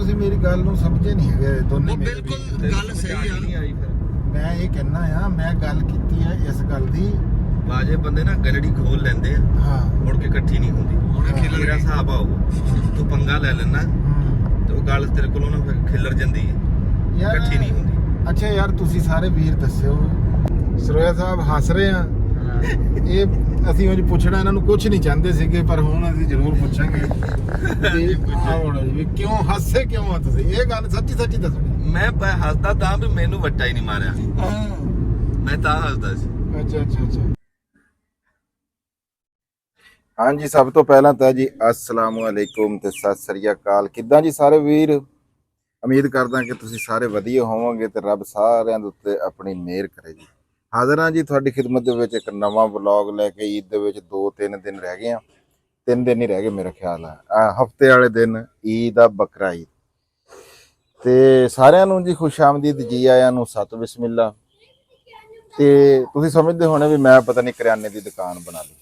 ਤੁਸੀਂ ਮੇਰੀ ਗੱਲ ਨੂੰ ਸਮਝੇ ਨਹੀਂ ਹੈਗੇ ਦੋਨੇ। ਬਿਲਕੁਲ ਗੱਲ ਸਹੀ ਆ। ਮੈਂ ਇਹ ਕਹਿਣਾ ਆ, ਮੈਂ ਗੱਲ ਕੀਤੀ ਹੈ ਇਸ ਗੱਲ ਦੀ। ਬਾਜੇ ਬੰਦੇ ਨਾ ਗਲੜੀ ਖੋਲ ਲੈਂਦੇ ਆ, ਹਾਂ, ਮੁੜ ਕੇ ਇਕੱਠੀ ਨਹੀਂ ਹੁੰਦੀ। ਮੇਰਾ ਹਿਸਾਬ ਆ ਉਹ, ਤੂੰ ਪੰਗਾ ਲੈ ਲੈਣਾ ਤੇ ਉਹ ਗੱਲ ਤੇਰੇ ਕੋਲੋਂ ਨਾ ਫਿਰ ਖਿੱਲਰ ਜਾਂਦੀ ਹੈ, ਯਾਰ ਇਕੱਠੀ ਨਹੀਂ ਹੁੰਦੀ। ਅੱਛਾ ਯਾਰ, ਤੁਸੀਂ ਸਾਰੇ ਵੀਰ ਦੱਸਿਓ, ਸਰੋਇਆ ਸਾਹਿਬ ਹੱਸ ਰਹੇ ਆ। ਇਹ ਅਸੀਂ ਉਹ ਪੁੱਛਣਾ ਇਹਨਾਂ ਨੂੰ ਕੁਝ ਨਹੀਂ ਚਾਹੁੰਦੇ ਸੀਗੇ, ਪਰ ਹੁਣ ਅਸੀਂ ਜ਼ਰੂਰ ਪੁੱਛਾਂਗੇ ਵੀ ਕਿਉਂ ਹੱਸੇ, ਕਿਉਂ ਆ ਤੁਸੀਂ? ਇਹ ਗੱਲ ਸੱਚੀ ਸੱਚੀ ਦੱਸਣੀ। ਮੈਂ ਹੱਸਦਾ ਤਾਂ ਵੀ ਮੈਨੂੰ ਵੱਟਾ ਹੀ ਨਹੀਂ ਮਾਰਿਆ, ਮੈਂ ਤਾਂ ਹੱਸਦਾ ਸੀ। ਅੱਛਾ ਅੱਛਾ ਅੱਛਾ। ਹਾਂਜੀ, ਸਭ ਤੋਂ ਪਹਿਲਾਂ ਤਾਂ ਜੀ ਅਸਲਾਮੁ ਅਲੈਕੁਮ ਤੇ ਸਤਿ ਸ੍ਰੀ ਅਕਾਲ। ਕਿੱਦਾਂ ਜੀ ਸਾਰੇ ਵੀਰ? ਉਮੀਦ ਕਰਦਾ ਕਿ ਤੁਸੀਂ ਸਾਰੇ ਵਧੀਆ ਹੋਵੋਗੇ ਤੇ ਰੱਬ ਸਾਰਿਆਂ ਦੇ ਉੱਤੇ ਆਪਣੀ ਮਿਹਰ ਕਰੇ ਜੀ। ਹਾਜ਼ਰ ਹਾਂ ਜੀ ਤੁਹਾਡੀ ਖਿਦਮਤ ਦੇ ਵਿੱਚ ਇੱਕ ਨਵਾਂ ਵਲੌਗ ਲੈ ਕੇ। ਈਦ ਦੇ ਵਿੱਚ 2-3 ਦਿਨ ਰਹਿ ਗਏ ਆ, 3 ਦਿਨ ਹੀ ਰਹਿ ਗਏ ਮੇਰਾ ਖਿਆਲ ਆ। ਹਫਤੇ ਵਾਲੇ ਦਿਨ ਈਦ ਆ, ਬਕਰਾ ਈਦ। ਤੇ ਸਾਰਿਆਂ ਨੂੰ ਜੀ ਖੁਸ਼ ਆਮਦੀਦ, ਜੀ ਆਇਆਂ ਨੂੰ, ਸਤ ਬਿਸਮਿਲ੍ਲਾ। ਤੇ ਤੁਸੀਂ ਸਮਝਦੇ ਹੋਣੇ ਵੀ ਮੈਂ ਪਤਾ ਨਹੀਂ ਕਰਿਆਨੇ ਦੀ ਦੁਕਾਨ ਬਣਾ ਲਈ।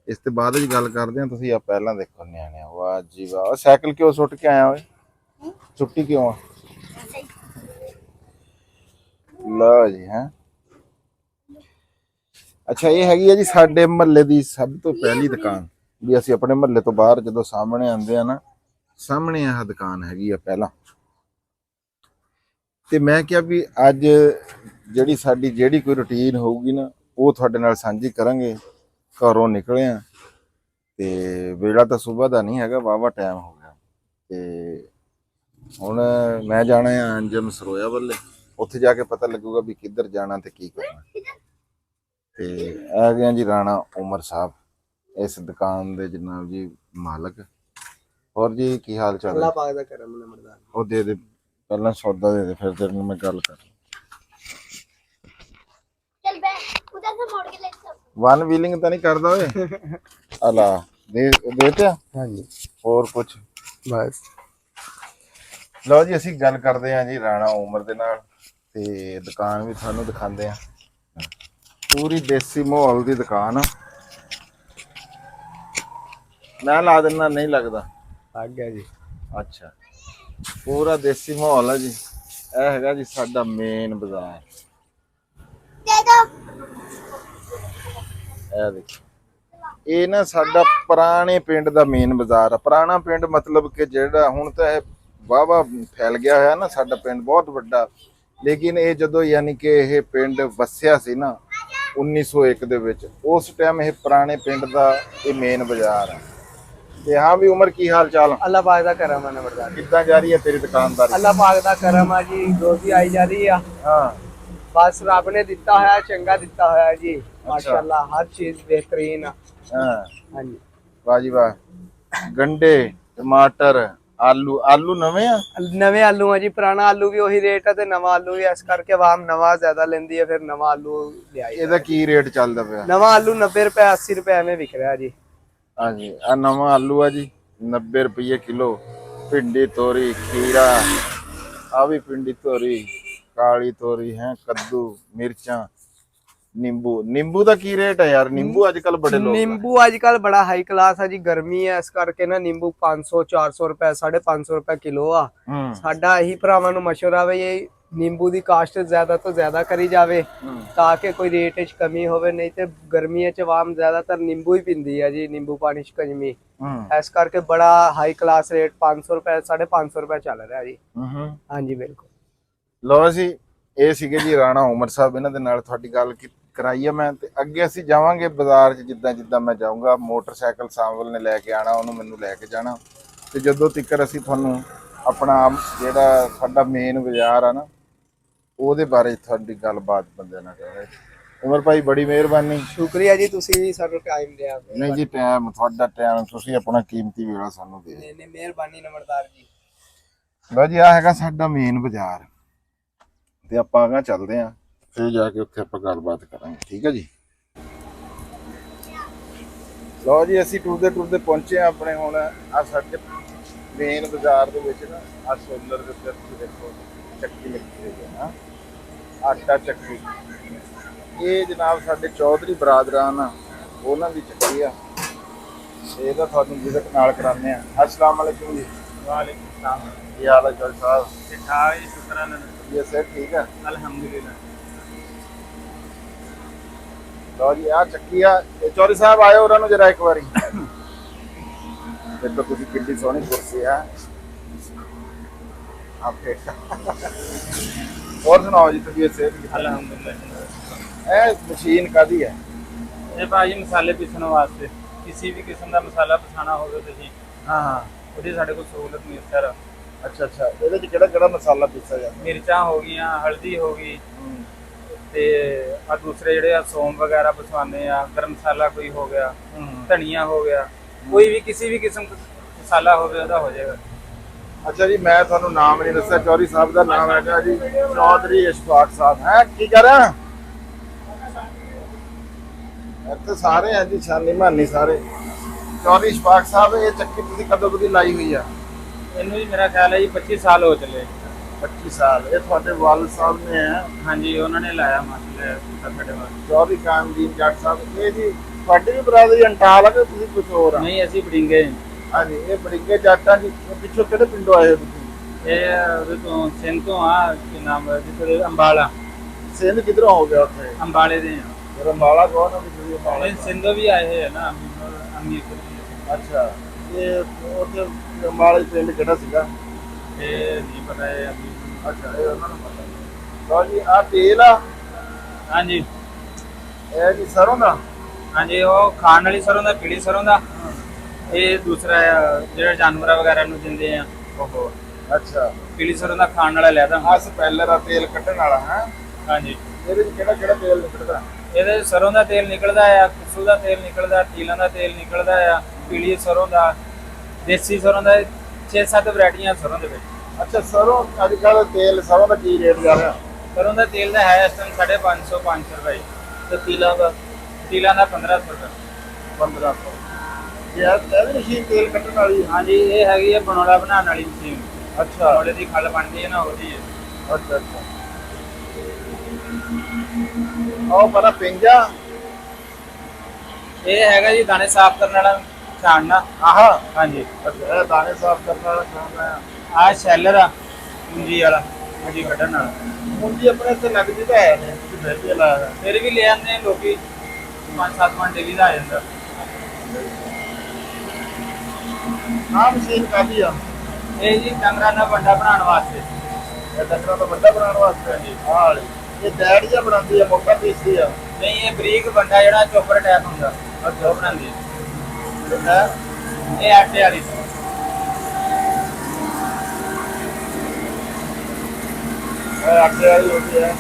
ਇਸ ਤੋਂ ਬਾਅਦ ਵਿੱਚ ਗੱਲ ਕਰਦੇ ਹਾਂ। ਤੁਸੀਂ ਆ ਪਹਿਲਾਂ ਦੇਖੋ ਨਿਆਣਿਆ, ਵਾਹ ਜੀ ਵਾਹ। ਸਾਈਕਲ ਕਿਉਂ ਸੁੱਟ ਕੇ ਆਇਆ ਓਏ? ਛੁੱਟੀ ਕਿਉਂ ਆ? ਲਓ ਜੀ। ਹੈ ਅੱਛਾ, ਇਹ ਹੈਗੀ ਆ ਜੀ ਸਾਡੇ ਮਹੱਲੇ ਦੀ ਸਭ ਤੋਂ ਪਹਿਲੀ ਦੁਕਾਨ। ਵੀ ਅਸੀਂ ਆਪਣੇ ਮਹੱਲੇ ਤੋਂ ਬਾਹਰ ਜਦੋਂ ਸਾਹਮਣੇ ਆਉਂਦੇ ਆ ਨਾ, ਸਾਹਮਣੇ ਆਹ ਦੁਕਾਨ ਹੈਗੀ ਆ ਪਹਿਲਾਂ। ਤੇ ਮੈਂ ਕਿਹਾ ਵੀ ਅੱਜ ਜਿਹੜੀ ਕੋਈ ਰੁਟੀਨ ਹੋਊਗੀ ਨਾ, ਉਹ ਤੁਹਾਡੇ ਨਾਲ ਸਾਂਝੀ ਕਰਾਂਗੇ। ਘਰੋਂ ਨਿਕਲੇ ਆ ਤੇ ਵੇਲਾ ਤਾਂ ਸਵੇਰ ਦਾ ਨਹੀਂ ਹੈਗਾ, ਵਾਹਵਾ ਟਾਈਮ ਹੋ ਗਿਆ। ਤੇ ਹੁਣ ਮੈਂ ਜਾਣਾ ਆ ਅੰਜਮ ਸਰੋਇਆ ਵੱਲੇ। ਉੱਥੇ ਜਾ ਕੇ ਪਤਾ ਲੱਗੂਗਾ ਵੀ ਕਿੱਧਰ ਜਾਣਾ ਤੇ ਕੀ ਕਰਨਾ। ਤੇ ਆ ਗਿਆ ਜੀ ਰਾਣਾ ਉਮਰ ਸਾਹਿਬ, ਇਸ ਦੁਕਾਨ ਦੇ ਜਨਾਬ ਜੀ ਮਾਲਕ। ਹੋਰ ਜੀ ਕੀ ਹਾਲ ਚਾਲ? ਅੱਲਾਹ ਪਾਕ ਦਾ ਕਰਮ ਨੇ ਮਰਦਾਨ। ਉਹ ਦੇ ਦੇ ਪਹਿਲਾਂ ਸੌਦਾ ਦੇ ਦੇ, ਫਿਰ ਤੇਰੇ ਨਾਲ ਮੈਂ ਗੱਲ ਕਰ। ਚੱਲ ਬੈ ਉਧਰ ਸੇ ਮੋੜ ਕੇ ਲੈ ਚੱਲ। ਵਨ ਵੀਲਿੰਗ ਤਾਂ ਨਹੀਂ ਕਰਦਾ ਓਏ? ਅਲਾ ਦੇ ਤੇ। ਹਾਂਜੀ, ਹੋਰ ਕੁਛ ਬਸ। ਲਓ ਜੀ, ਅਸੀਂ ਗੱਲ ਕਰਦੇ ਹਾਂ ਜੀ ਰਾਣਾ ਉਮਰ ਦੇ ਨਾਲ, ਤੇ ਦੁਕਾਨ ਵੀ ਤੁਹਾਨੂੰ ਦਿਖਾਉਂਦੇ ਆ। ਪੂਰੀ ਦੇਸੀ ਮਾਹੌਲ ਦੀ ਦੁਕਾਨ ਆ। ਮੈਂ ਲਾ ਦਿੰਦਾ, ਨਹੀਂ ਲੱਗਦਾ? ਲੱਗ ਗਿਆ ਜੀ। ਅੱਛਾ, ਪੂਰਾ ਦੇਸੀ ਮਾਹੌਲ ਆ ਜੀ। ਇਹ ਹੈਗਾ ਜੀ ਸਾਡਾ ਮੇਨ ਬਾਜ਼ਾਰ। ਇਹ ਦੇਖੋ, ਇਹ ਨਾ ਸਾਡਾ ਪੁਰਾਣੇ ਪਿੰਡ ਦਾ ਮੇਨ ਬਾਜ਼ਾਰ ਆ। ਪੁਰਾਣਾ ਪਿੰਡ ਮਤਲਬ ਕਿ ਜਿਹੜਾ ਹੁਣ ਤਾਂ ਇਹ ਵਾਹਵਾ ਫੈਲ ਗਿਆ ਹੋਇਆ ਨਾ, ਸਾਡਾ ਪਿੰਡ ਬਹੁਤ ਵੱਡਾ। ਲੇਕਿਨ ਇਹ ਜਦੋਂ ਯਾਨੀ ਕਿ ਇਹ ਪਿੰਡ ਵਸਿਆ ਸੀ ਨਾ 1901 ਦੇ ਵਿੱਚ, ਉਸ ਟਾਈਮ ਇਹ ਪੁਰਾਣੇ ਪਿੰਡ ਦਾ ਇਹ ਮੇਨ ਬਾਜ਼ਾਰ ਆ। ਤੇ ਹਾਂ ਵੀ ਉਮਰ, ਕੀ ਹਾਲ ਚਾਲ? ਅੱਲਾਹ ਪਾਕ ਦਾ ਕਰਮ ਹੈ ਨੰਬਰਦਾਰ। ਕਿੱਦਾਂ ਜਾ ਰਹੀ ਹੈ ਤੇਰੀ ਦੁਕਾਨਦਾਰੀ? ਅੱਲਾਹ ਪਾਕ ਦਾ ਕਰਮ ਆ ਜੀ, ਰੋਜ਼ੀ ਆਈ ਜਾ ਰਹੀ ਆ। ਹਾਂ, ਬਸ ਰੱਬ ਨੇ ਦਿੱਤਾ ਹੋਇਆ, ਚੰਗਾ ਦਿੱਤਾ ਹੋਇਆ ਜੀ, ਮਾਸ਼ਾਅੱਲਾ। ਹਰ ਚੀਜ਼ ਬਿਹਤਰੀਨ ਆ। ਹਾਂ ਹਾਂਜੀ, ਵਾਹ ਜੀ ਵਾਹ। ਗੰਡੇ, ਟਮਾਟਰ, ਆਲੂ ਨਵੇਂ ਆ? ਨਵੇਂ ਆਲੂ ਆ ਜੀ। ਪੁਰਾਣਾ ਆਲੂ ਵੀ ਉਹੀ ਰੇਟ ਆ ਤੇ ਨਵਾਂ ਆਲੂ ਵੀ, ਇਸ ਕਰਕੇ ਆਵਾਮ ਨਵਾਂ ਜ਼ਿਆਦਾ ਲੈਂਦੀ ਹੈ, ਫਿਰ ਨਵਾਂ ਆਲੂ ਲਿਆਈ। ਇਹਦਾ ਕੀ ਰੇਟ ਚੱਲਦਾ ਪਿਆ? ਨਵਾਂ ਆਲੂ 90 ਰੁਪਏ 80 ਰੁਪਏ ਐਵੇਂ ਵਿਕ ਰਿਹਾ ਜੀ। ਹਾਂਜੀ, ਆ ਨਵਾਂ ਆਲੂ ਆ ਜੀ, 90 ਰੁਪਏ ਕਿਲੋ। ਭਿੰਡੀ, ਤੋਰੀ, ਖੀਰਾ, ਆ ਵੀ ਭਿੰਡੀ, ਤੋਰੀ, ਕਾਲੀ ਤੋਰੀ ਹੈ, ਕੱਦੂ, ਮਿਰਚਾਂ, ਨਿੰਬੂ ਦਾ ਕੀ ਰੇਟ ਹੈ ਯਾਰ? ਨਿੰਬੂ ਅੱਜ ਕੱਲ ਬੜੇ ਲੋਕ, ਨਿੰਬੂ ਅੱਜ ਕੱਲ ਬੜਾ ਹਾਈ ਕਲਾਸ ਆ ਜੀ। ਗਰਮੀ ਹੈ, ਇਸ ਕਰਕੇ ਨਾ ਨਿੰਬੂ 500 400 ਰੁਪਏ 550 ਰੁਪਏ ਕਿਲੋ ਆ। ਸਾਡਾ ਇਹੀ ਭਰਾਵਾਂ ਨੂੰ ਮਸ਼ਵਰਾ ਵੇ, ਇਹ ਨਿੰਬੂ ਦੀ ਕਾਸ਼ਤ ਜ਼ਿਆਦਾ ਤੋਂ ਜ਼ਿਆਦਾ ਕਰੀ ਜਾਵੇ ਤਾਂ ਕਿ ਕੋਈ ਰੇਟ ਵਿੱਚ ਕਮੀ ਹੋਵੇ। ਨਹੀਂ ਤੇ ਗਰਮੀਆਂ ਚ ਆਵਾਮ ਜ਼ਿਆਦਾਤਰ ਨਿੰਬੂ ਹੀ ਪੀਂਦੀ ਹੈ ਜੀ, ਨਿੰਬੂ ਪਾਣੀ ਸ਼ਿਕੰਜਵੀ। ਇਸ ਕਰਕੇ ਬੜਾ ਹਾਈ ਕਲਾਸ ਰੇਟ 500 ਰੁਪਏ 550 ਰੁਪਏ ਚੱਲ ਰਿਹਾ ਜੀ। ਹਾਂਜੀ ਬਿਲਕੁਲ। ਲਓ ਜੀ, ਇਹ ਸੀਗੇ ਜੀ ਰਾਣਾ ਉਮਰ ਸਾਹਿਬ। ਇਹਨਾਂ ਦੇ ਨਾਲ ਤੁਹਾਡੀ ਗੱਲ ਕਰਾਈ ਆ ਮੈਂ। ਤੇ ਅੱਗੇ ਅਸੀਂ ਜਾਵਾਂਗੇ ਬਾਜ਼ਾਰ 'ਚ, ਜਿੱਦਾਂ ਜਿੱਦਾਂ ਮੈਂ ਜਾਊਂਗਾ। ਮੋਟਰਸਾਈਕਲ ਸਾਂਵਲ ਨੇ ਲੈ ਕੇ ਆਣਾ, ਉਹਨੂੰ ਮੈਨੂੰ ਲੈ ਕੇ ਜਾਣਾ। ਤੇ ਜਦੋਂ ਤੱਕ ਅਸੀਂ ਤੁਹਾਨੂੰ ਆਪਣਾ ਜਿਹੜਾ ਸਾਡਾ ਮੇਨ ਬਾਜ਼ਾਰ ਆ ਨਾ, ਉਹਦੇ ਬਾਰੇ ਤੁਹਾਡੀ ਗੱਲਬਾਤ ਬੰਦੇ ਨਾਲ ਕਰਾਂਗੇ। ਉਮਰ ਭਾਈ ਬੜੀ ਮਿਹਰਬਾਨੀ। ਸ਼ੁਕਰੀਆ ਜੀ, ਤੁਸੀਂ ਵੀ ਸਾਨੂੰ ਟਾਈਮ ਦਿਆ। ਨਹੀਂ ਜੀ, ਟਾਈਮ ਤੁਹਾਡਾ, ਟਾਈਮ ਤੁਸੀਂ ਆਪਣਾ ਕੀਮਤੀ ਵੇਲਾ ਸਾਨੂੰ ਦੇ। ਨਹੀਂ ਮਿਹਰਬਾਨੀ ਨੰਬਰਦਾਰ ਜੀ। ਲਓ ਜੀ, ਆ ਹੈਗਾ ਸਾਡਾ ਮੇਨ ਬਾਜ਼ਾਰ, ਤੇ ਆਪਾਂ ਅਗਾਂਹ ਚੱਲਦੇ ਹਾਂ, ਫਿਰ ਜਾ ਕੇ ਉੱਥੇ ਆਪਾਂ ਗੱਲਬਾਤ ਕਰਾਂਗੇ। ਠੀਕ ਹੈ ਜੀ। ਲਓ ਜੀ, ਅਸੀਂ ਟੁਰਦੇ ਟੁਰਦੇ ਪਹੁੰਚੇ ਆ ਆਪਣੇ ਹੁਣ ਆ ਸਾਡੇ ਮੇਨ ਬਾਜ਼ਾਰ ਦੇ ਵਿੱਚ ਨਾ। ਆ ਸੋਲਰ ਦੇ ਉੱਤੇ ਤੁਸੀਂ ਦੇਖੋ ਚੱਕੀ ਲੱਗੀ ਹੋਈ ਹੈ ਨਾ, ਆਟਾ ਚੱਕੀ। ਇਹ ਜਨਾਬ ਸਾਡੇ ਚੌਧਰੀ ਬਰਾਦਰਾਨ ਆ, ਉਹਨਾਂ ਦੀ ਚੱਕੀ ਆ। ਇਹਦਾ ਤੁਹਾਨੂੰ ਵਿਜ਼ਿਟ ਨਾਲ ਕਰਾਉਂਦੇ ਆ। अस्सलाम वालेकुम जी। वालेकुम सलाम। ਕੀ ਹਾਲ ਹੈ ਜੋਜ ਸਾਹਿਬ? ठीक ठाक जी, शुक्र है ਇਹ ਸਿਹਤ ਠੀਕ ਹੈ? अल्हम्दुलिल्लाह। ਲਓ ਜੀ ਆ ਚੱਕੀ ਆ। ਇਹ ਚੌਧਰੀ ਸਾਹਿਬ ਆਇਓ ਉਹਨਾਂ ਨੂੰ ਜਰਾ ਇੱਕ ਵਾਰੀ। ਦੇਖੋ ਤੁਸੀਂ ਕਿੰਨੀ ਸੋਹਣੀ ਕੁਰਸੀ ਆ ਆਪੇ। ਹੋਰ ਸੁਣਾਓ ਜੀ, ਤਬੀਅਤ ਸਿਹਤ ਕਿੱਦਾਂ? अल्हम्दुलिल्लाह। ਇਹ ਮਸ਼ੀਨ ਕਾਦੀ ਹੈ? ये भाजी मसाले पीसने वास्ते किसी भी किस्म का मसाला पिसाना होवे तुसीं ਹਾਂ ਹਾਂ। ਉਹਦੀ ਸਾਡੇ ਕੋਲ ਸਹੂਲਤ ਮੁਯੱਸਰ ਆ। ਅੱਛਾ ਅੱਛਾ, ਇਹਦੇ ਚ ਕਿਹੜਾ ਕਿਹੜਾ ਮਸਾਲਾ ਪੀਸਿਆ ਜਾਂਦਾ? ਮਿਰਚਾਂ ਹੋ ਗਈਆਂ, ਹਲਦੀ ਹੋ ਗਈ ਤੇ ਆ ਦੂਸਰੇ ਜਿਹੜੇ ਆ ਸੌਂਫ ਵਗੈਰਾ ਪਸਵਾਨੇ ਆ, ਗਰਮ ਮਸਾਲਾ ਕੋਈ ਹੋ ਗਿਆ, ਧਨੀਆ ਹੋ ਗਿਆ, ਕੋਈ ਵੀ ਕਿਸੇ ਵੀ ਕਿਸਮ ਦਾ ਮਸਾਲਾ ਹੋਵੇ ਉਹਦਾ ਹੋ ਜਾਏਗਾ। ਅੱਛਾ ਜੀ, ਮੈਂ ਤੁਹਾਨੂੰ ਨਾਮ ਨਹੀਂ ਦੱਸਿਆ। ਚੌਧਰੀ ਸਾਹਿਬ ਦਾ ਨਾਮ ਹੈਗਾ ਜੀ ਚੌਧਰੀ ਇਸ਼ਫਾਕ ਸਾਹਿਬ। ਹੈ ਕੀ ਕਰ ਰਿਹਾ? ਇੱਥੇ ਸਾਰੇ ਆ ਜੀ, ਛਾਨੀ ਮਾਨੀ ਸਾਰੇ। ਚੌਧਰੀ ਇਸ਼ਫਾਕ ਸਾਹਿਬ, ਇਹ ਚੱਕੀ ਤੁਸੀਂ ਕਦੋਂ ਕਦੀ ਲਾਈ ਹੋਈ ਆ? ਇਹਨੂੰ ਵੀ ਮੇਰਾ ਖਿਆਲ ਹੈ ਜੀ 25 ਸਾਲ ਹੋ ਚੱਲੇ। 25 ਸਾਲ। ਇਹ ਤੁਹਾਡੇ ਵਾਲਿਦ ਸਾਹਿਬ ਨੇ ਹੈ ਹਾਂਜੀ, ਉਹਨਾਂ ਨੇ ਲਾਇਆ ਮਸਲੇ ਸਾਡੇ ਵਾਸਤੇ। ਚੌਧਰੀ ਕਾਮਦੀਨ ਜੱਟ ਸਾਹਿਬ। ਇਹ ਜੀ ਤੁਹਾਡੀ ਵੀ ਬਰਾਦਰੀ ਅੰਟਾਲ ਆ ਕਿ ਤੁਸੀਂ ਕੁਝ ਹੋਰ ਆ? ਨਹੀਂ, ਅਸੀਂ ਬੜਿੰਗੇ। ਹਾਂਜੀ, ਇਹ ਬੜਿੰਗੇ ਜੱਟਾਂ ਜੀ। ਇਹ ਪਿੱਛੋਂ ਕਿਹੜੇ ਪਿੰਡੋਂ ਆਏ ਹੋ ਤੁਸੀਂ? ਇਹ ਉਹਦੇ ਤੋਂ ਸਿੰਧ ਤੋਂ ਆ, ਕੀ ਨਾਮ ਹੈ ਜਿੱਥੇ ਅੰਬਾਲਾ। ਸਿੰਧ ਕਿਧਰੋਂ ਹੋ ਗਿਆ ਉੱਥੇ? ਅੰਬਾਲੇ ਦੇ ਆ। ਫਿਰ ਅੰਬਾਲਾ ਕੌਣ ਆ ਵੀ ਤੁਸੀਂ ਅੰਬਾਲਾ? ਇਹ ਸਿੰਧੋਂ ਵੀ ਆਏ ਹੋਏ ਆ ਨਾ, ਅਮੀਰ। ਅੱਛਾ, ਇਹ ਉੱਥੇ ਅੰਬਾਲੇ ਪਿੰਡ ਕਿਹੜਾ ਸੀਗਾ? ਇਹ ਨਹੀਂ ਪਤਾ ਇਹ ਅਭੀ। ਅੱਛਾ, ਇਹ ਉਹਨਾਂ ਨੂੰ ਪਤਾ। ਲਓ ਜੀ, ਆ ਤੇਲ ਆ। ਹਾਂਜੀ ਇਹ ਜੀ ਸਰੋਂ ਦਾ। ਹਾਂਜੀ, ਉਹ ਖਾਣ ਵਾਲੀ ਸਰੋਂ ਦਾ, ਪੀਲੀ ਸਰੋਂ ਦਾ। ਇਹ ਦੂਸਰਾ ਆ ਜਿਹੜਾ ਜਾਨਵਰਾਂ ਵਗੈਰਾ ਨੂੰ ਦਿੰਦੇ ਆ ਉਹ। ਅੱਛਾ, ਪੀਲੀ ਸਰੋਂ ਦਾ ਖਾਣ ਵਾਲਾ ਲੈਦਾ। ਆ ਸਪੈਲਰ ਆ, ਤੇਲ ਕੱਢਣ ਵਾਲਾ ਹੈ। ਹਾਂਜੀ, ਇਹਦੇ ਵਿੱਚ ਕਿਹੜਾ ਕਿਹੜਾ ਤੇਲ ਨਿਕਲਦਾ? ਇਹਦੇ 'ਚ ਸਰੋਂ ਦਾ ਤੇਲ ਨਿਕਲਦਾ ਆ, ਕੁਸੂ ਦਾ ਤੇਲ ਨਿਕਲਦਾ, ਤੀਲਾਂ ਦਾ ਤੇਲ ਨਿਕਲਦਾ ਆ, ਪੀਲੀ ਸਰੋਂ ਦਾ, ਦੇਸੀ ਸਰੋਂ ਦਾ। 6-7 ਵੈਰਾਈਟੀਆਂ ਸਰੋਂ ਦੇ ਵਿੱਚ। ਅੱਛਾ, ਸਰੋਂ ਅੱਜ ਕੱਲ੍ਹ ਤੇਲ ਸਰੋਂ ਦਾ ਕੀ ਰੇਟ ਜਾ ਰਿਹਾ? ਸਰੋਂ ਦਾ ਤੇਲ ਦਾ ਹੈ ਇਸ ਟਾਈਮ 550 500 ਰੁਪਏ ਤੇ ਤੀਲਾਂ ਦਾ 1500 ਰੁਪਏ। 1500। ਯਾਰ ਇਹ ਮਸ਼ੀਨ ਤੇਲ ਕੱਢਣ ਵਾਲੀ ਹੈ? ਹਾਂਜੀ, ਇਹ ਹੈਗੀ ਹੈ ਬਣੋਲਾ ਬਣਾਉਣ ਵਾਲੀ ਮਸ਼ੀਨ। ਅੱਛਾ ਬਣੋਲੇ ਦੀ ਖੱਲ ਬਣਦੀ ਹੈ ਨਾ, ਉਹਦੀ ਹੈ। ਅੱਛਾ ਅੱਛਾ। ਉਹ ਬੜਾ ਪਿੰਜਾ। ਇਹ ਹੈਗਾ ਜੀ ਦਾਣੇ ਸਾਫ਼ ਕਰਨ ਵਾਲਾ ਛਾਣਨਾ। ਆਹਾ। ਹਾਂਜੀ, ਅੱਛਾ, ਇਹ ਦਾਣੇ ਸਾਫ਼ ਕਰਨ ਵਾਲਾ ਕੰਮ ਹੈ। ਆਹ ਸ਼ੈਲਰ ਆ ਮੁੰਜੀ ਵਾਲਾ, ਮੁੰਜੀ ਕੱਢਣ ਵਾਲਾ। ਮੁੰਡੀ ਆਪਣੇ ਇੱਥੇ ਲੱਗਦੀ ਤਾਂ ਹੈ ਨਹੀਂ, ਤੁਸੀਂ ਫਿਰ ਵੀ ਲਾਇਆ ਹੈ। ਫਿਰ ਵੀ ਲੈ ਆਉਂਦੇ ਨੇ ਲੋਕੀ, 5-7 ਮਣ ਡੇਲੀ ਦਾ ਆ ਜਾਂਦਾ। ਆਹ ਮਸ਼ੀਨ ਕਾਹਦੀ ਆ? ਇਹ ਜੀ ਡੰਗਰਾਂ ਦਾ ਵੱਡਾ ਬਣਾਉਣ ਵਾਸਤੇ। ਇਹ ਡੰਗਰਾਂ ਤੋਂ ਵੱਡਾ ਬਣਾਉਣ ਵਾਸਤੇ ਜੀ। ਆਹ ਵਾਲੀ ਇਹ ਡੈਡ ਜਿਹਾ ਬਣਾਉਂਦੀ ਆ, ਮੋਟਾ ਪੀਸਦੀ ਆ। ਨਹੀਂ, ਇਹ ਬਰੀਕ ਵੱਡਾ ਜਿਹੜਾ ਚੋਪਰ ਟੈਪ ਹੁੰਦਾ, ਉਹ ਬਣਾਉਂਦੀ ਹੈ। ਇਹ ਆਟੇ ਵਾਲੀ। ਇਹ ਆਟੇ ਵਾਲੀ ਹੁੰਦੀ ਹੈ।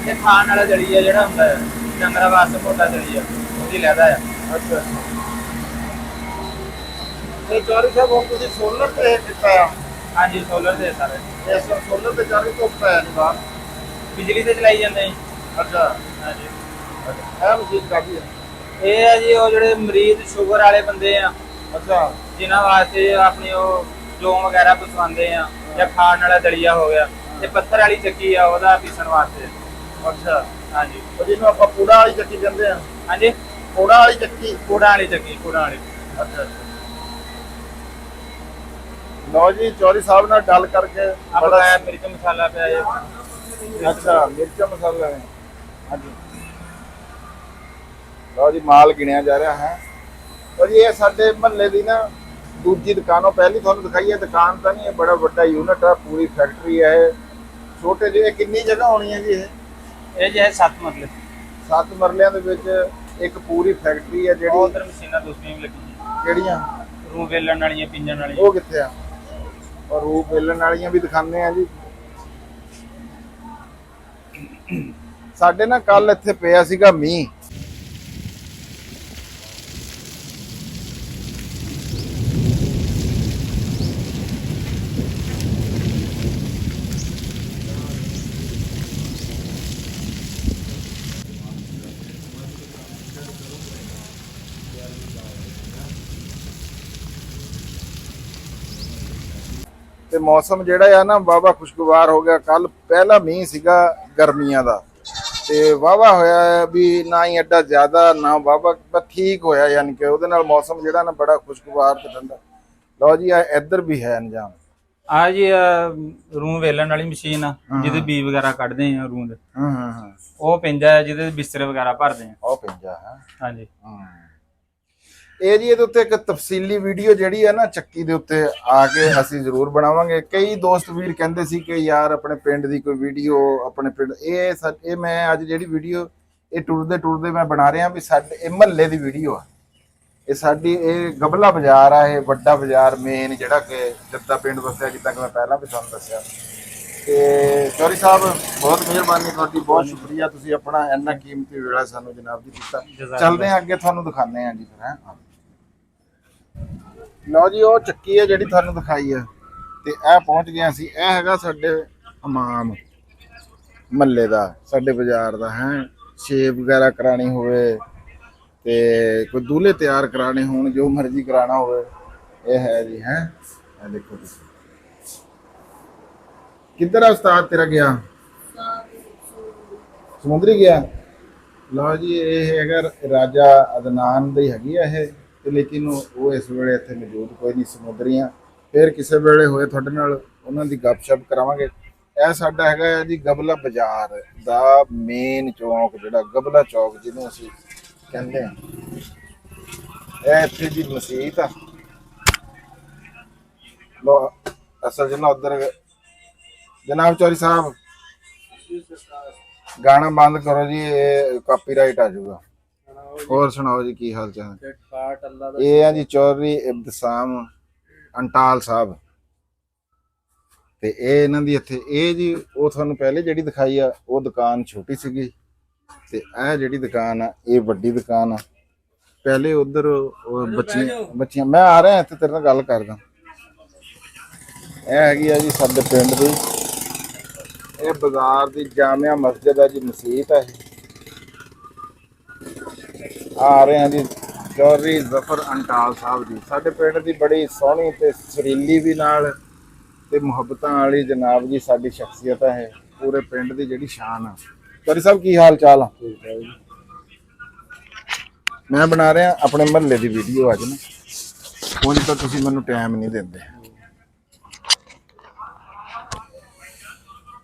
ਇਹ ਖਾਣ ਵਾਲਾ ਜਲੀ ਆ ਜਿਹੜਾ ਹੁੰਦਾ ਹੈ, ਡੰਗਰਾਂ ਵਾਸਤੇ ਮੋਟਾ ਜਲੀ ਆ, ਉਹਦੀ ਲੈਦਾ ਆ। ਅੱਛਾ, ਇਹ ਚੌਧਰੀ ਸਾਹਿਬ ਹੁਣ ਤੁਸੀਂ ਸੋਲਰ ਤੇ ਕੀਤਾ ਆ? ਹਾਂਜੀ, ਸੋਲਰ ਦੇ ਸਾਰੇ। ਇਸ ਸੋਲਰ ਤੇ ਚਾਰੇ ਧੁੱਪ ਹੈ ਨਹੀਂ ਬਾਹਰ? ਬਿਜਲੀ ਤੇ ਚਲਾਈ ਜਾਂਦੇ ਜੀ। ਅੱਛਾ, ਹਾਂਜੀ, ਇਹ ਮਸ਼ੀਨ ਕਾਹਦੀ ਹੈ? ਇਹ ਹੈ ਜੀ ਉਹ ਜਿਹੜੇ ਮਰੀਜ਼ ਸ਼ੂਗਰ ਵਾਲੇ ਬੰਦੇ ਆ, ਅੱਛਾ ਜਿਨ੍ਹਾਂ ਵਾਸਤੇ ਆਪਣੀ ਉਹ ਜੌਂ ਵਗੈਰਾ ਪਸਵਾਉਂਦੇ ਆ, ਜਾਂ ਖਾਣ ਵਾਲਾ ਦਲੀਆ ਹੋ ਗਿਆ। ਤੇ ਪੱਥਰ ਵਾਲੀ ਚੱਕੀ ਆ, ਉਹਦਾ ਪੀਸਣ ਵਾਸਤੇ। ਅੱਛਾ, ਹਾਂਜੀ ਉਹ ਜਿਹਨੂੰ ਆਪਾਂ ਪੂੜਾ ਵਾਲੀ ਚੱਕੀ ਕਹਿੰਦੇ ਆ? ਹਾਂਜੀ, ਪੂੜਾ ਵਾਲੀ ਚੱਕੀ। ਕੂੜਾਂ ਵਾਲੀ ਚੱਕੀ, ਕੂੜਾਂ ਵਾਲੀ। ਅੱਛਾ ਅੱਛਾ। ਲਓ ਜੀ, ਚੌਧਰੀ ਸਾਹਿਬ ਨਾਲ ਗੱਲ ਕਰਕੇ ਆਹ ਪਾਇਆ ਮਿਰਚ ਮਸਾਲਾ ਪਿਆ ਜੀ। ਅੱਛਾ, ਮਿਰਚਾਂ ਮਸਾਲਾ ਹੈ। ਹਾਂਜੀ, ਲਓ ਜੀ, ਮਾਲ ਗਿਣਿਆ ਜਾ ਰਿਹਾ ਹੈ। ਲਓ ਜੀ, ਇਹ ਸਾਡੇ ਮਹੱਲੇ ਦੀ ਨਾ ਦੂਜੀ ਦੁਕਾਨੋਂ ਪਹਿਲੀ ਤੁਹਾਨੂੰ ਦਿਖਾਈ ਹੈ। ਦੁਕਾਨ ਤਾਂ ਨਹੀਂ, ਇਹ ਬੜਾ ਵੱਡਾ ਯੂਨਿਟ ਆ, ਪੂਰੀ ਫੈਕਟਰੀ ਹੈ ਇਹ। ਛੋਟੇ ਜਿਹੇ ਕਿੰਨੀ ਜਗ੍ਹਾ ਹੋਣੀ ਹੈ ਜੀ ਇਹ? ਇਹ ਜੇ 7 ਮਰਲੇ। 7 ਮਰਲਿਆਂ ਦੇ ਵਿੱਚ ਇੱਕ ਪੂਰੀ ਫੈਕਟਰੀ ਹੈ ਜਿਹੜੀ। ਉਧਰ ਮਸ਼ੀਨਾਂ ਦੂਸਰੀਆਂ ਵੀ ਲੱਗੀਆਂ, ਕਿਹੜੀਆਂ? ਰੂ ਵੇਲਣ ਵਾਲੀਆਂ, ਪਿੰਜਣ ਵਾਲੀਆਂ। ਉਹ ਕਿੱਥੇ ਆ? ਔਰ ਰੂਪ ਵੇਲਣ ਵਾਲੀਆਂ ਵੀ ਦਿਖਾਉਂਦੇ ਆ ਜੀ। ਸਾਡੇ ਨਾ ਕੱਲ ਇੱਥੇ ਪਿਆ ਸੀਗਾ ਮੀਂਹ। ਤੇ ਮੌਸਮ ਜਿਹੜਾ ਆ ਨਾ ਵਾਹਵਾ ਖੁਸ਼ਗਵਾਰ ਹੋ ਗਿਆ। ਕੱਲ ਪਹਿਲਾ ਮੀਂਹ ਸੀਗਾ ਗਰਮੀਆਂ ਦਾ, ਤੇ ਵਾਹਵਾ ਹੋਇਆ ਹੈ ਵੀ ਨਾ ਹੀ ਐਡਾ ਜ਼ਿਆਦਾ ਨਾ ਵਾਹਵਾ, ਬਸ ਠੀਕ ਹੋਇਆ। ਯਾਨੀ ਕਿ ਉਹਦੇ ਨਾਲ ਮੌਸਮ ਜਿਹੜਾ ਨਾ ਬੜਾ ਖੁਸ਼ਗਵਾਰ ਤੇ ਠੰਡਾ। ਲਓ ਜੀ ਆ ਇੱਧਰ ਵੀ ਹੈ ਅੰਜਾਮ। ਆ ਜੀ ਰੂੰ ਵੇਲਣ ਵਾਲੀ ਮਸ਼ੀਨ ਆ ਜਿਹਦੇ ਬੀ ਵਗੈਰਾ ਕੱਢਦੇ ਆ ਰੂੰ ਦੇ। ਹਾਂ ਉਹ ਪੈਂਦਾ ਹੈ ਜਿਹਦੇ ਬਿਸਤਰੇ ਵਗੈਰਾ ਭਰਦੇ ਆ। ਉਹ ਪਿੰਜਾ ਹੈ। ਹਾਂਜੀ ਇਹ ਜੀ ਇਹਦੇ ਉੱਤੇ ਇੱਕ ਤਫਸੀਲੀ ਵੀਡੀਓ ਜਿਹੜੀ ਹੈ ਨਾ ਚੱਕੀ ਦੇ ਉੱਤੇ ਆ ਕੇ ਅਸੀਂ ਜ਼ਰੂਰ ਬਣਾਵਾਂਗੇ। ਕਈ ਦੋਸਤ ਵੀਰ ਕਹਿੰਦੇ ਸੀ ਕਿ ਯਾਰ ਆਪਣੇ ਪਿੰਡ ਦੀ ਕੋਈ ਵੀਡੀਓ ਆਪਣੇ ਪਿੰਡ ਇਹ ਮੈਂ ਅੱਜ ਜਿਹੜੀ ਵੀਡੀਓ ਇਹ ਟੁਰਦੇ ਮੈਂ ਬਣਾ ਰਿਹਾ ਵੀ ਸਾਡੇ ਇਹ ਮਹੱਲੇ ਦੀ ਵੀਡੀਓ ਆ। ਇਹ ਸਾਡੀ ਇਹ ਗਬਲਾ ਬਾਜ਼ਾਰ ਆ, ਇਹ ਵੱਡਾ ਬਾਜ਼ਾਰ ਮੇਨ ਜਿਹੜਾ ਕਿ ਜੱਦਾ ਪਿੰਡ ਵਸਿਆ ਜਿੱਦਾਂ ਕਿ ਮੈਂ ਪਹਿਲਾਂ ਵੀ ਤੁਹਾਨੂੰ ਦੱਸਿਆ। ਤੇ ਚੌਧਰੀ ਸਾਹਿਬ ਬਹੁਤ ਮਿਹਰਬਾਨੀ ਤੁਹਾਡੀ, ਬਹੁਤ ਸ਼ੁਕਰੀਆ ਤੁਸੀਂ ਆਪਣਾ ਇੰਨਾ ਕੀਮਤੀ ਵੇਲਾ ਸਾਨੂੰ ਜਨਾਬ ਜੀ ਦਿੱਤਾ। ਚੱਲਦੇ ਹਾਂ ਅੱਗੇ ਤੁਹਾਨੂੰ ਦਿਖਾਉਂਦੇ ਹਾਂ ਜੀ ਫਿਰ ਹੈ। ਲਓ ਜੀ ਉਹ ਚੱਕੀ ਹੈ ਜਿਹੜੀ ਤੁਹਾਨੂੰ ਦਿਖਾਈ ਹੈ ਤੇ ਇਹ ਪਹੁੰਚ ਗਏ ਅਸੀਂ। ਇਹ ਹੈਗਾ ਸਾਡੇ ਹਮਾਮ ਮਹੱਲੇ ਦਾ, ਸਾਡੇ ਬਾਜ਼ਾਰ ਦਾ ਹੈ। ਸ਼ੇਪ ਵਗੈਰਾ ਕਰਾਣੀ ਹੋਵੇ ਤੇ ਕੋਈ ਦੂਲੇ ਤਿਆਰ ਕਰਾਣੇ ਹੋਣ, ਜੋ ਮਰਜ਼ੀ ਕਰਾਣਾ ਹੋਵੇ ਇਹ ਹੈ ਜੀ ਹੈ। ਇਹ ਦੇਖੋ ਤੁਸੀਂ ਕਿੱਧਰ ਆ ਉਸਤਾਦ ਤੇਰਾ ਗਿਆ? ਸਮੁੰਦਰੀ ਗਿਆ। ਲਓ ਜੀ ਇਹ ਹੈਗਾ ਰਾਜਾ ਅਦਨਾਨ ਦੀ ਹੈਗੀ ਆ ਇਹ ਤੇ, ਲੇਕਿਨ ਉਹ ਇਸ ਵੇਲੇ ਇੱਥੇ ਮੌਜੂਦ ਕੋਈ ਨਹੀਂ। ਸਮੁੰਦਰੀਆਂ ਫਿਰ ਕਿਸੇ ਵੇਲੇ ਹੋਏ ਤੁਹਾਡੇ ਨਾਲ ਉਹਨਾਂ ਦੀ ਗੱਪਸ਼ਪ ਕਰਾਵਾਂਗੇ। ਇਹ ਸਾਡਾ ਹੈਗਾ ਜੀ ਗਬਲਾ ਬਾਜ਼ਾਰ ਦਾ ਮੇਨ ਚੌਂਕ, ਜਿਹੜਾ ਗਬਲਾ ਚੌਕ ਜਿਹਨੂੰ ਅਸੀਂ ਕਹਿੰਦੇ ਆ। ਇਹ ਇੱਥੇ ਦੀ ਮਸਜਿਦ ਆ। ਲੋ ਅਸਲ ਜਨਾ ਉਧਰ ਜਨਾਬ ਚੌਧਰੀ ਸਾਹਿਬ ਗਾਣਾ ਬੰਦ ਕਰੋ ਜੀ, ਇਹ ਕਾਪੀਰਾਈਟ ਆ ਜਾਊਗਾ। ਹੋਰ ਸੁਣਾਓ ਜੀ ਕੀ ਹਾਲ ਚਾਲ? ਇਹ ਆ ਜੀ ਚੌਧਰੀ ਇਬਤਸਾਮ ਅੰਟਾਲ ਸਾਹਿਬ ਤੇ ਇਹ ਇਹਨਾਂ ਦੀ ਇੱਥੇ ਇਹ ਜੀ ਉਹ ਤੁਹਾਨੂੰ ਪਹਿਲੇ ਜਿਹੜੀ ਦਿਖਾਈ ਆ ਉਹ ਦੁਕਾਨ ਛੋਟੀ ਸੀਗੀ ਤੇ ਇਹ ਜਿਹੜੀ ਦੁਕਾਨ ਆ ਇਹ ਵੱਡੀ ਦੁਕਾਨ ਆ। ਪਹਿਲੇ ਉਧਰ ਬੱਚੀਆਂ ਮੈਂ ਆ ਰਿਹਾ ਇੱਥੇ ਤੇਰੇ ਨਾਲ ਗੱਲ ਕਰਦਾ। ਇਹ ਹੈਗੀ ਆ ਜੀ ਸਾਡੇ ਪਿੰਡ ਦੀ, ਇਹ ਬਾਜ਼ਾਰ ਦੀ ਜਾਮਿਆ ਮਸਜਿਦ ਆ ਜੀ, ਮਸਜਿਦ ਆ ਇਹ। ਆ ਰਹੇ ਹਾਂ ਜੀ ਚੌਧਰੀ ਜ਼ਫਰ ਅੰਟਾਲ ਸਾਹਿਬ ਜੀ, ਸਾਡੇ ਪਿੰਡ ਦੀ ਬੜੀ ਸੋਹਣੀ ਤੇ ਸੁਰੀਲੀ ਵੀ ਨਾਲ ਤੇ ਮੁਹੱਬਤਾਂ ਵਾਲੀ ਜਨਾਬ ਜੀ ਸਾਡੀ ਸ਼ਖਸੀਅਤ ਹੈ। ਪੂਰੇ ਪਿੰਡ ਦੀ ਜਿਹੜੀ ਸ਼ਾਨ ਆ। ਚੌਧਰੀ ਸਾਹਿਬ ਕੀ ਹਾਲ ਚਾਲ ਆ? ਮੈਂ ਬਣਾ ਰਿਹਾ ਆਪਣੇ ਮਹੱਲੇ ਦੀ ਵੀਡੀਓ ਅੱਜ ਨਾ, ਹੁਣ ਤਾਂ ਤੁਸੀਂ ਮੈਨੂੰ ਟਾਈਮ ਨਹੀਂ ਦਿੰਦੇ।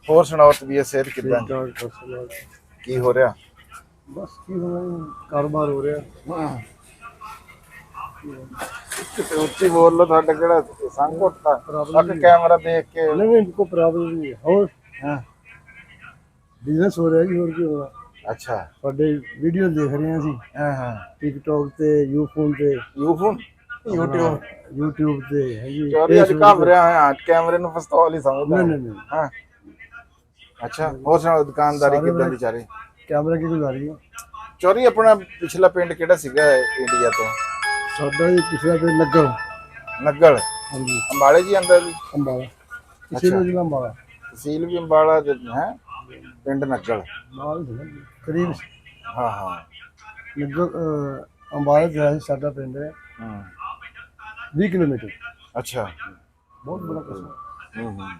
ਹੋਰ ਸੁਣਾਓ ਤਬੀਅਤ ਸਿਹਤ ਕਿੱਦਾਂ? ਕੀ ਹੋ ਰਿਹਾ? ਬਸ ਕੀ ਹੋਣਾ, ਕਾਰੋਬਾਰ ਹੋ ਰਿਹਾ। ਉੱਚੀ ਬੋਲ ਲੋ, ਤੁਹਾਡਾ ਕਿਹੜਾ ਸੰਗ ਘੁੱਟਦਾ? ਅੱਗੇ ਕੈਮਰਾ ਦੇਖ ਕੇ ਨਹੀਂ ਕੋਈ ਪ੍ਰੋਬਲਮ ਨਹੀਂ ਹੈ। ਹੋਰ ਹਾਂ ਬਿਜ਼ਨਸ ਹੋ ਰਿਹਾ ਜੀ, ਹੋਰ ਕੀ ਹੋਣਾ। ਅੱਛਾ ਤੁਹਾਡੇ ਵੀਡੀਓ ਦੇਖ ਰਹੇ ਹਾਂ ਅਸੀਂ। ਹਾਂ ਟਿਕਟੌਕ ਤੇ YouTube ਤੇ ਹੈ ਜੀ। ਚੌਧਰੀ ਅੱਜ ਘੁੰਮ ਰਿਹਾ ਹਾਂ, ਕੈਮਰੇ ਨੂੰ ਪਿਸਤੌਲ ਹੀ ਸਮਝਦਾ। ਨਹੀਂ ਹਾਂ ਅੱਛਾ ਹੋਰ ਸੁਣਾਓ ਦੁਕਾਨਦਾਰੀ ਕਿੱਦਾਂ ਦੀ ਚੱਲ ਰਹੀ? ਕੈਮਰਾ ਕੀ ਗੁਜ਼ਾਰੀ ਹੈ? ਚੌਧਰੀ ਆਪਣਾ ਪਿਛਲਾ ਪਿੰਡ ਕਿਹੜਾ ਸੀਗਾ ਇੰਡੀਆ ਤੋਂ? ਸਾਡਾ ਜੀ ਪਿਛਲਾ ਤੇ ਨਗਲ। ਨਗਲ ਹਾਂਜੀ ਅੰਬਾਲੇ ਜੀ ਅੰਦਰ ਜੀ? ਅੰਬਾਲਾ ਕਿਸੇ ਜ਼ਿਲ੍ਹਾ ਅੰਬਾਲਾ, ਤਹਿਸੀਲ ਵੀ ਅੰਬਾਲਾ ਹੈ, ਪਿੰਡ ਨਗਲ ਨਾਲ ਕਰੀਬ। ਹਾਂ ਨਗਲ ਅੰਬਾਲੇ ਜਿਹੜਾ ਸਾਡਾ ਪਿੰਡ ਹੈ 20 ਕਿਲੋਮੀਟਰ। ਅੱਛਾ ਬਹੁਤ ਬੜਾ ਕਸਬਾ।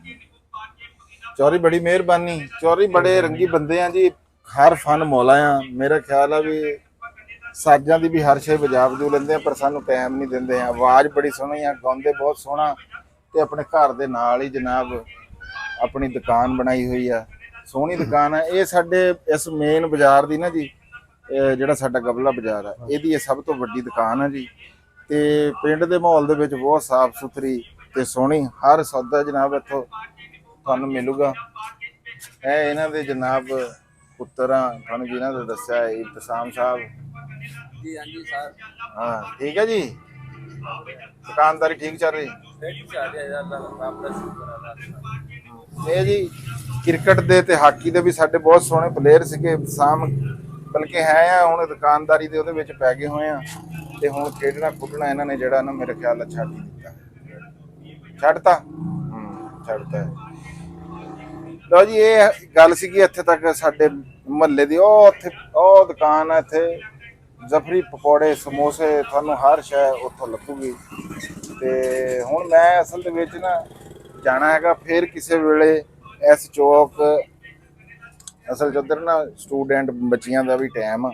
ਚੌਧਰੀ ਬੜੀ ਮਿਹਰਬਾਨੀ। ਚੌਧਰੀ ਬੜੇ ਰੰਗੀ ਬੰਦੇ ਆ ਜੀ, ਹਰ ਫਨ ਮੌਲਾ ਆ। ਮੇਰਾ ਖਿਆਲ ਆ ਵੀ ਸਾਜ਼ਾਂ ਦੀ ਵੀ ਹਰ ਸ਼ੇ ਵਜਾ ਵਜੂ ਲੈਂਦੇ ਆ, ਪਰ ਸਾਨੂੰ ਟਾਈਮ ਨਹੀਂ ਦਿੰਦੇ ਆ। ਆਵਾਜ਼ ਬੜੀ ਸੋਹਣੀ ਆ, ਗਾਉਂਦੇ ਬਹੁਤ ਸੋਹਣਾ ਤੇ ਆਪਣੇ ਘਰ ਦੇ ਨਾਲ ਹੀ ਜਨਾਬ ਆਪਣੀ ਦੁਕਾਨ ਬਣਾਈ ਹੋਈ ਆ, ਸੋਹਣੀ ਦੁਕਾਨ ਆ। ਇਹ ਸਾਡੇ ਇਸ ਮੇਨ ਬਾਜ਼ਾਰ ਦੀ ਨਾ ਜੀ, ਜਿਹੜਾ ਸਾਡਾ ਗਬਲਾ ਬਾਜ਼ਾਰ ਆ ਇਹਦੀ ਇਹ ਸਭ ਤੋਂ ਵੱਡੀ ਦੁਕਾਨ ਆ ਜੀ। ਤੇ ਪਿੰਡ ਦੇ ਮਾਹੌਲ ਦੇ ਵਿੱਚ ਬਹੁਤ ਸਾਫ ਸੁਥਰੀ ਤੇ ਸੋਹਣੀ ਹਰ ਸੌਦਾ ਜਨਾਬ ਇੱਥੋਂ ਤੁਹਾਨੂੰ ਮਿਲੂਗਾ। ਇਹ ਇਹਨਾਂ ਦੇ ਜਨਾਬ ਪੁੱਤਰ ਆ, ਤੁਹਾਨੂੰ ਜਿਹਨਾਂ ਦਾ ਦੱਸਿਆ ਹੈ ਇਬਤਸਾਮ ਸਾਹਿਬ ਜੀ। ਹਾਂਜੀ ਸਰ ਹਾਂ ਠੀਕ ਹੈ ਜੀ। ਦੁਕਾਨਦਾਰੀ ਠੀਕ ਚੱਲ ਰਹੀ? ਇਹ ਜੀ ਕ੍ਰਿਕਟ ਦੇ ਤੇ ਹਾਕੀ ਦੇ ਵੀ ਸਾਡੇ ਬਹੁਤ ਸੋਹਣੇ ਪਲੇਅਰ ਸੀਗੇ ਇਬਤਸਾਮ, ਬਲਕਿ ਹੈ ਆ ਹੁਣ ਦੁਕਾਨਦਾਰੀ ਦੇ ਉਹਦੇ ਵਿੱਚ ਪੈ ਗਏ ਹੋਏ ਆ ਤੇ ਹੁਣ ਖੇਡਣਾ ਖੁੱਡਣਾ ਇਹਨਾਂ ਨੇ ਜਿਹੜਾ ਨਾ ਮੇਰੇ ਖਿਆਲ ਨਾਲ ਛੱਡ ਹੀ ਦਿੱਤਾ। ਛੱਡਤਾ ਛੱਡਤਾ। ਲਓ ਜੀ ਇਹ ਗੱਲ ਸੀਗੀ ਇੱਥੇ ਤੱਕ ਸਾਡੇ ਮੁਹੱਲੇ ਦੀ। ਉਹ ਉੱਥੇ ਉਹ ਦੁਕਾਨ ਆ ਇੱਥੇ ਜ਼ਫਰੀ ਪਕੌੜੇ ਸਮੋਸੇ, ਤੁਹਾਨੂੰ ਹਰ ਸ਼ੈ ਉੱਥੋਂ ਲੱਭੂਗੀ। ਤੇ ਹੁਣ ਮੈਂ ਅਸਲ ਦੇ ਵਿੱਚ ਨਾ ਜਾਣਾ ਹੈਗਾ ਫਿਰ ਕਿਸੇ ਵੇਲੇ ਇਸ ਚੌਕ। ਅਸਲ 'ਚ ਉੱਧਰ ਨਾ ਸਟੂਡੈਂਟ ਬੱਚਿਆਂ ਦਾ ਵੀ ਟਾਈਮ ਆ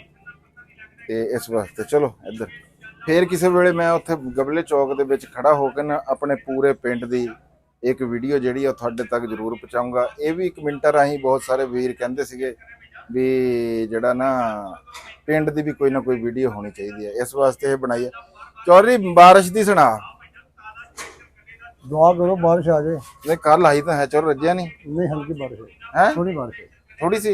ਤੇ ਇਸ ਵਾਸਤੇ ਚਲੋ ਇੱਧਰ ਫੇਰ ਕਿਸੇ ਵੇਲੇ ਮੈਂ ਉੱਥੇ ਗਬਲੇ ਚੌਕ ਦੇ ਵਿੱਚ ਖੜਾ ਹੋ ਕੇ ਨਾ ਆਪਣੇ ਪੂਰੇ ਪਿੰਡ ਦੀ ਇੱਕ ਵੀਡੀਓ ਜਿਹੜੀ ਆ ਤੁਹਾਡੇ ਤੱਕ ਜ਼ਰੂਰ ਪਹੁੰਚਾਊਂਗਾ। ਇਹ ਵੀ ਕਮੈਂਟਾਂ ਰਾਹੀਂ ਬਹੁਤ ਸਾਰੇ ਵੀਰ ਕਹਿੰਦੇ ਸੀਗੇ ਵੀ ਜਿਹੜਾ ਨਾ ਪਿੰਡ ਦੀ ਵੀ ਕੋਈ ਨਾ ਕੋਈ ਵੀਡੀਓ ਹੋਣੀ ਚਾਹੀਦੀ ਹੈ, ਇਸ ਵਾਸਤੇ ਇਹ ਬਣਾਈ ਹੈ। ਚੌਧਰੀ ਬਾਰਿਸ਼ ਦੀ ਸੁਣਾ। दुआ करो बारिश आ जाए। ਨਹੀਂ ਕੱਲ ਆਈ ਤਾਂ ਹੈ, ਚਲੋ ਰੱਜਿਆ ਨਹੀਂ नहीं हल्की बारिश है, ਹੈ, थोड़ी बारिश है। ਥੋੜੀ ਸੀ।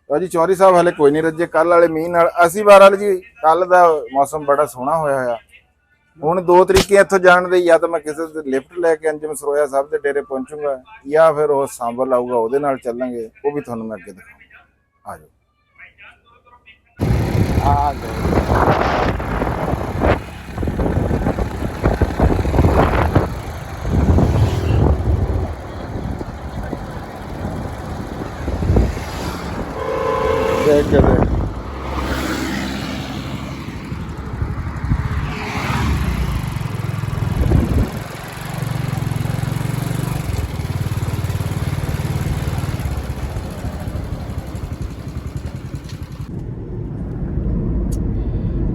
ਲਓ ਜੀ ਚੌਧਰੀ ਸਾਹਿਬ ਹਲੇ ਕੋਈ ਨਹੀਂ ਰੱਜੇ ਕੱਲ ਵਾਲੇ ਮੀਂਹ ਨਾਲ। ਅਸੀਂ ਬਹਰਾਲ ਜੀ ਕੱਲ ਦਾ ਮੌਸਮ ਬੜਾ ਸੋਹਣਾ ਹੋਇਆ ਹੋਇਆ। ਹੁਣ ਦੋ ਤਰੀਕੇ ਇੱਥੋਂ ਜਾਣ ਦੇ, ਜਾਂ ਤਾਂ ਮੈਂ ਕਿਸੇ ਦੇ ਲਿਫਟ ਲੈ ਕੇ ਅੰਜਮ ਸਰੋਇਆ ਸਾਹਿਬ ਦੇ ਡੇਰੇ ਪਹੁੰਚੂਗਾ, ਜਾਂ ਫਿਰ ਉਹ ਸਾਂਬਲ ਆਊਗਾ ਉਹਦੇ ਨਾਲ ਚੱਲਾਂਗੇ, ਉਹ ਵੀ ਤੁਹਾਨੂੰ ਮੈਂ ਅੱਗੇ ਦਿਖਾਉਂਗਾ। ਆ ਜਾਓ ਆ ਗਏ। ਦੇਖ ਕੇ ਦੇਖ।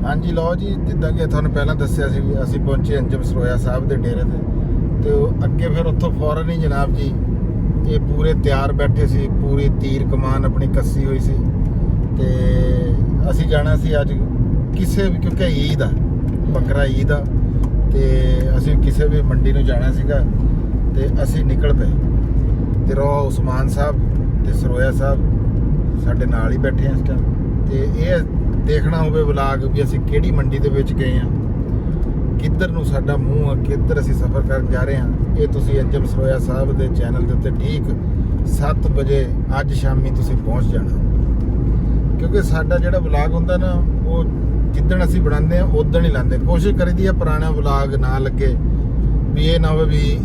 ਹਾਂਜੀ ਲਓ ਜੀ, ਜਿੱਦਾਂ ਕਿ ਤੁਹਾਨੂੰ ਪਹਿਲਾਂ ਦੱਸਿਆ ਸੀ ਵੀ ਅਸੀਂ ਪਹੁੰਚੇ ਅੰਜਮ ਸਰੋਇਆ ਸਾਹਿਬ ਦੇ ਡੇਰੇ ਤੇ ਉਹ ਅੱਗੇ ਫਿਰ ਉੱਥੋਂ ਫੌਰਨ ਹੀ ਜਨਾਬ ਜੀ ਇਹ ਪੂਰੇ ਤਿਆਰ ਬੈਠੇ ਸੀ, ਪੂਰੀ ਤੀਰ ਕਮਾਨ ਆਪਣੀ ਕੱਸੀ ਹੋਈ ਸੀ ਤੇ ਅਸੀਂ ਜਾਣਾ ਸੀ ਅੱਜ ਕਿਸੇ ਵੀ, ਕਿਉਂਕਿ ਈਦ ਆ, ਬੱਕਰਾ ਈਦ ਆ ਤੇ ਅਸੀਂ ਕਿਸੇ ਵੀ ਮੰਡੀ ਨੂੰ ਜਾਣਾ ਸੀਗਾ ਤੇ ਅਸੀਂ ਨਿਕਲ ਪਏ ਤੇ ਰੋ ਉਸਮਾਨ ਸਾਹਿਬ ਤੇ ਸਰੋਇਆ ਸਾਹਿਬ ਸਾਡੇ ਨਾਲ ਹੀ ਬੈਠੇ ਆ ਇਸ ਟਾਈਮ। ਤੇ ਇਹ ਦੇਖਣਾ ਹੋਵੇ ਵਲਾਗ ਵੀ ਅਸੀਂ ਕਿਹੜੀ ਮੰਡੀ ਦੇ ਵਿੱਚ ਗਏ ਆ, ਕਿੱਧਰ ਨੂੰ ਸਾਡਾ ਮੂੰਹ ਆ, ਕਿੱਧਰ ਅਸੀਂ ਸਫ਼ਰ ਕਰਨ ਜਾ ਰਹੇ ਹਾਂ, ਇਹ ਤੁਸੀਂ ਅੰਜਮ ਸਰੋਇਆ ਸਾਹਿਬ ਦੇ ਚੈਨਲ ਦੇ ਉੱਤੇ ਠੀਕ 7 ਵਜੇ ਅੱਜ ਸ਼ਾਮੀ ਤੁਸੀਂ ਪਹੁੰਚ ਜਾਣਾ। ਕਿਉਂਕਿ ਸਾਡਾ ਜਿਹੜਾ ਵਲਾਗ ਹੁੰਦਾ ਨਾ ਉਹ ਜਿੱਦਣ ਅਸੀਂ ਬਣਾਉਂਦੇ ਆ ਉਦਣ ਹੀ ਲਾਉਂਦੇ। ਕੋਸ਼ਿਸ਼ ਕਰੀਦੀ ਆ ਪੁਰਾਣਾ ਵਲਾਗ ਨਾ ਲੱਗੇ, ਵੀ ਇਹ ਨਾ ਹੋਵੇ ਵੀ